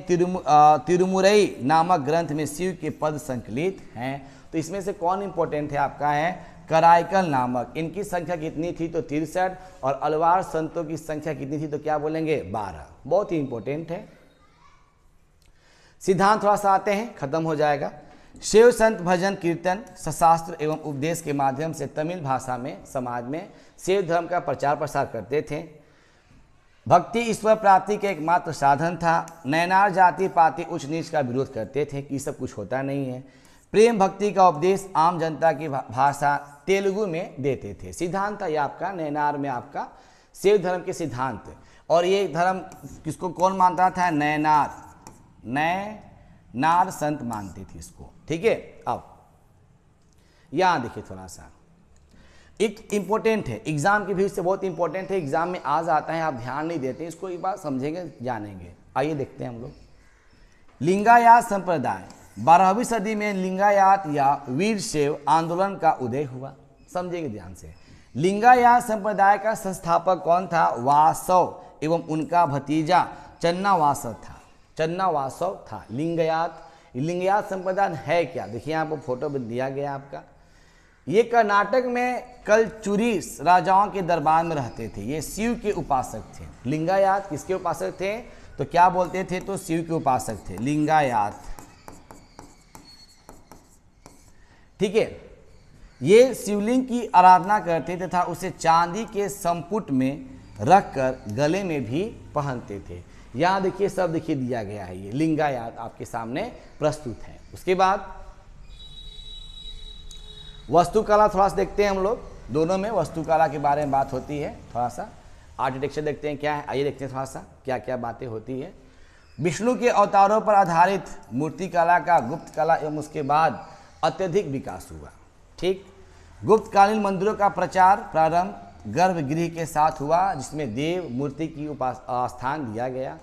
तिरुमुरई नामक ग्रंथ में शिव के पद संकलित हैं। तो इसमें से कौन इंपॉर्टेंट है आपका है, कराइकल नामक। इनकी संख्या कितनी थी, तो 63। और अलवार संतों की संख्या कितनी थी, तो क्या बोलेंगे 12। बहुत ही इंपॉर्टेंट है। सिद्धांत थोड़ा सा आते हैं, खत्म हो जाएगा। शिव संत भजन कीर्तन शास्त्र एवं उपदेश के माध्यम से तमिल भाषा में समाज में शिव धर्म का प्रचार प्रसार करते थे। भक्ति ईश्वर प्राप्ति का एकमात्र साधन था। नयनार जाति पाति उच्च नीच का विरोध करते थे कि सब कुछ होता नहीं है। प्रेम भक्ति का उपदेश आम जनता की भाषा तेलुगु में देते थे। सिद्धांत था ये आपका नयनार में आपका शिव धर्म के सिद्धांत। और ये धर्म किसको कौन मानता था, नयनार संत मानते थे इसको। ठीक है, अब यहाँ देखिए थोड़ा सा एक इंपॉर्टेंट है, एग्जाम की भी से बहुत इंपॉर्टेंट है, एग्जाम में आ जाता है, आप ध्यान नहीं देते इसको, एक बार समझेंगे जानेंगे। आइए देखते हैं हम लोग। लिंगायत संप्रदाय 12वीं सदी में लिंगायत या वीरशैव आंदोलन का उदय हुआ। समझेंगे ध्यान से। लिंगायत संप्रदाय का संस्थापक कौन था, वासव एवं उनका भतीजा चन्नावासव था। लिंगायत संप्रदाय है क्या, देखिए यहाँ पर फोटो में दिया गया आपका। ये कर्नाटक में कलचुरी राजाओं के दरबार में रहते थे। ये शिव के उपासक थे। लिंगायत किसके उपासक थे, तो क्या बोलते थे, तो शिव के उपासक थे लिंगायत। ठीक है, ये शिवलिंग की आराधना करते तथा उसे चांदी के संपुट में रखकर गले में भी पहनते थे। यहाँ देखिए सब देखिए दिया गया है, ये लिंगायत आपके सामने प्रस्तुत है। उसके बाद वास्तुकला थोड़ा सा देखते हैं हम लोग। दोनों में वास्तुकला के बारे में बात होती है। थोड़ा सा आर्किटेक्चर देखते हैं क्या है, आइए देखते हैं थोड़ा सा क्या क्या बातें होती है। विष्णु के अवतारों पर आधारित मूर्तिकला का गुप्त कला एवं उसके बाद अत्यधिक विकास हुआ। ठीक, गुप्तकालीन मंदिरों का प्रचार प्रारंभ गर्भगृह के साथ हुआ, जिसमें देव मूर्ति की स्थान दिया गया।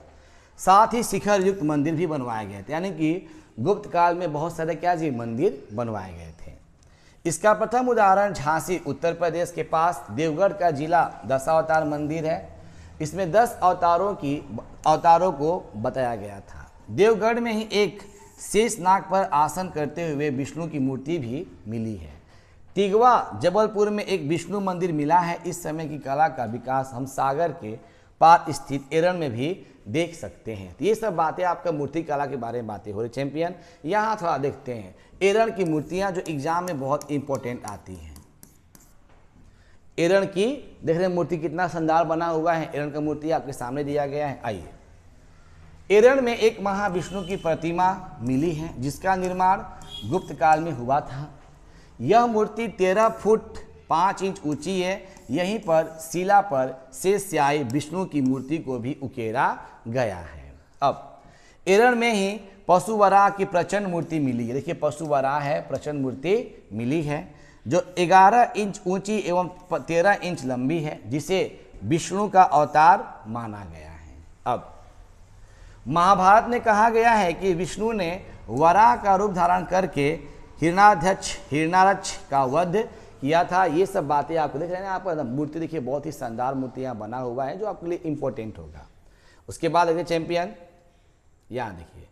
साथ ही शिखर युक्त मंदिर भी बनवाए गए थे, यानी कि गुप्त काल में बहुत सारे क्या जी मंदिर बनवाए गए थे। इसका प्रथम उदाहरण झांसी उत्तर प्रदेश के पास देवगढ़ का जिला दशावतार मंदिर है। इसमें 10 अवतारों को बताया गया था। देवगढ़ में ही एक शेषनाग पर आसन करते हुए विष्णु की मूर्ति भी मिली है। तिगवा जबलपुर में एक विष्णु मंदिर मिला है। इस समय की कला का विकास हम सागर के पार स्थित एरन में भी देख सकते हैं। तो ये सब बातें आपका मूर्ति कला के बारे में बातें हो रही चैंपियन। यहाँ थोड़ा देखते हैं एरन की मूर्तियाँ जो एग्जाम में बहुत इंपॉर्टेंट आती हैं। एरन की देख रहे हैं मूर्ति कितना शानदार बना हुआ है। एरन का मूर्ति आपके सामने दिया गया है। आइए, एरन में एक महाविष्णु की प्रतिमा मिली है जिसका निर्माण गुप्त काल में हुआ था। यह मूर्ति 13 फुट 5 इंच ऊंची है। यहीं पर शिला पर शेषशायी विष्णु की मूर्ति को भी उकेरा गया है। अब एरन में ही पशुवराह की प्रचंड मूर्ति मिली है। देखिए पशुवराह है, प्रचंड मूर्ति मिली है जो 11 इंच ऊंची एवं 13 इंच लंबी है, जिसे विष्णु का अवतार माना गया है। अब महाभारत में कहा गया है कि विष्णु ने वराह का रूप धारण करके हिरण्याक्ष का वध किया था। ये सब बातें आपको देख रहे हैं। आप मूर्ति देखिए बहुत ही शानदार मूर्तियाँ बना हुआ है जो आपके लिए इंपॉर्टेंट होगा। उसके बाद देखिए चैंपियन, यहाँ देखिए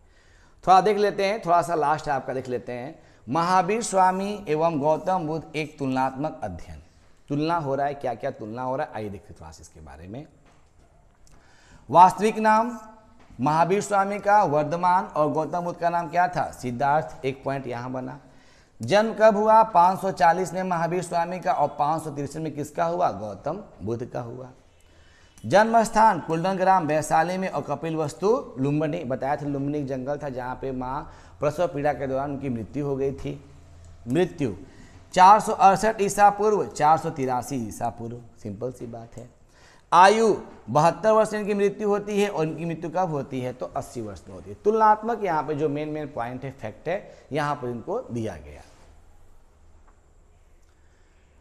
थोड़ा देख लेते हैं, थोड़ा सा लास्ट है आपका देख लेते हैं। महावीर स्वामी एवं गौतम बुद्ध एक तुलनात्मक अध्ययन। तुलना हो रहा है, क्या क्या तुलना हो रहा है, आइए देखते थोड़ा सा इसके बारे में। वास्तविक नाम महावीर स्वामी का वर्धमान और गौतम बुद्ध का नाम क्या था, सिद्धार्थ। एक पॉइंट यहाँ बना। जन्म कब हुआ? 540 में महावीर स्वामी का और 563 में किसका हुआ? गौतम बुद्ध का हुआ। जन्म स्थान कुंडनग्राम वैशाली में और कपिलवस्तु लुम्बिनी, बताया था लुम्बिनी एक जंगल था जहाँ पे माँ प्रसव पीड़ा के दौरान उनकी मृत्यु हो गई थी। मृत्यु 468 ईसा पूर्व 483 ईसा पूर्व, सिंपल सी बात है। आयु 72 वर्ष इनकी मृत्यु होती है और इनकी मृत्यु कब होती है? तो 80 वर्ष में होती है। तुलनात्मक यहाँ पे जो मेन पॉइंट है, फैक्ट है, यहाँ पर इनको दिया गया।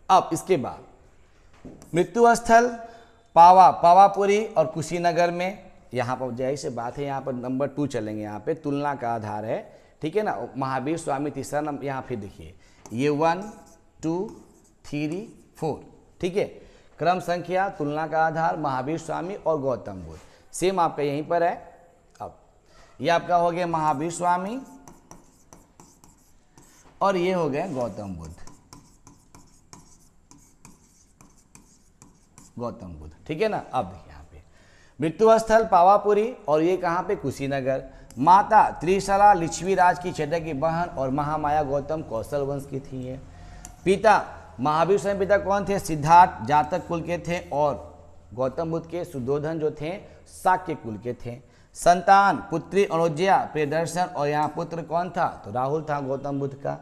अब इसके बाद मृत्यु स्थल पावापुरी और कुशीनगर में, यहाँ पर जैसे से बात है, यहाँ पर नंबर 2 चलेंगे, यहाँ पे तुलना का आधार है, ठीक है ना। महावीर स्वामी तीसरा नंबर, यहाँ फिर देखिए ये 1 2 3 4, ठीक है, क्रम संख्या तुलना का आधार महावीर स्वामी और गौतम बुद्ध, सेम आपका यहीं पर है। अब ये आपका हो गया महावीर स्वामी और ये हो गया गौतम बुद्ध, गौतम बुद्ध, ठीक है ना। अब देखिए यहाँ पे मृत्यु स्थल पावापुरी और ये कहाँ पे? कुशीनगर। माता त्रिशला लिच्छवीराज की छठे की बहन और महामाया गौतम कौशल वंश की थी है। पिता महावीर स्वामी पिता कौन थे? सिद्धार्थ जातक कुल के थे और गौतम बुद्ध के सुधोधन जो थे शाक्य कुल के थे। संतान पुत्री अनुज्ञा प्रियदर्शन और यहाँ पुत्र कौन था? तो राहुल था गौतम बुद्ध का।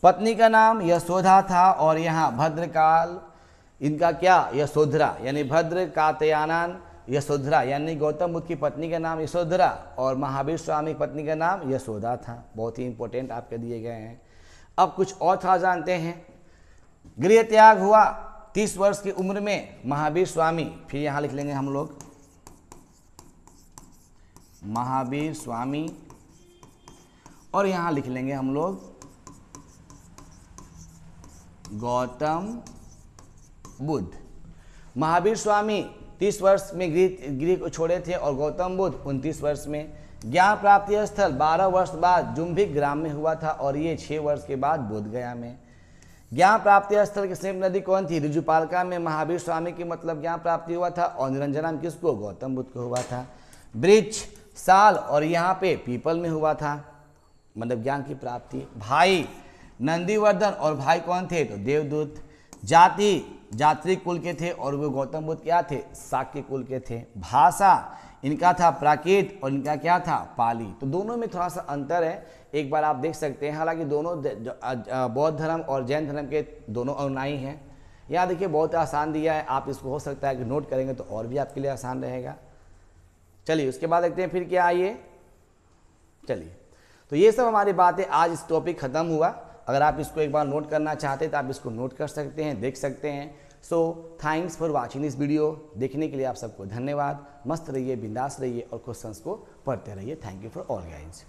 पत्नी का नाम यशोधा था और यहाँ भद्रकाल इनका क्या? यशोधरा, यानी भद्र कात्यायन यशोधरा, यानी गौतम बुद्ध की पत्नी का नाम यशोधरा और महावीर स्वामी की पत्नी का नाम यशोदा था। बहुत ही इंपॉर्टेंट आपके दिए गए हैं। अब कुछ और था जानते हैं। गृह त्याग हुआ 30 वर्ष की उम्र में महावीर स्वामी, फिर यहाँ लिख लेंगे हम लोग महावीर स्वामी और यहाँ लिख लेंगे हम लोग गौतम बुद्ध। महावीर स्वामी 30 वर्ष में गृह को छोड़े थे और गौतम बुद्ध 29 वर्ष में। ज्ञान प्राप्ति स्थल 12 वर्ष बाद जुम्भिक ग्राम में हुआ था और ये 6 वर्ष के बाद बोधगया में। ज्ञान प्राप्ति स्थल की समीप नदी कौन थी? ऋजुपालका में महावीर स्वामी की मतलब ज्ञान प्राप्ति हुआ था और निरंजना में किसको? गौतम बुद्ध को हुआ था। वृक्ष साल और यहाँ पे पीपल में हुआ था, मतलब ज्ञान की प्राप्ति। भाई नंदीवर्धन और भाई कौन थे? तो देवदूत। जाति जात्री कुल के थे और वो गौतम बुद्ध क्या थे? शाक्य कुल के थे। भाषा इनका था प्राकृत और इनका क्या था? पाली। तो दोनों में थोड़ा सा अंतर है, एक बार आप देख सकते हैं। हालांकि दोनों बौद्ध धर्म और जैन धर्म के दोनों अनुयायी हैं। यहाँ देखिए बहुत आसान दिया है, आप इसको हो सकता है कि नोट करेंगे तो और भी आपके लिए आसान रहेगा। चलिए उसके बाद देखते हैं फिर क्या आइए। चलिए तो ये सब हमारी बातें, आज इस टॉपिक ख़त्म हुआ। अगर आप इसको एक बार नोट करना चाहते हैं तो आप इसको नोट कर सकते हैं, देख सकते हैं। So thanks for watching this video. देखने के लिए आप सबको धन्यवाद। मस्त रहिए, बिंदास रहिए और क्वेश्चंस को पढ़ते रहिए। Thank you for all guys.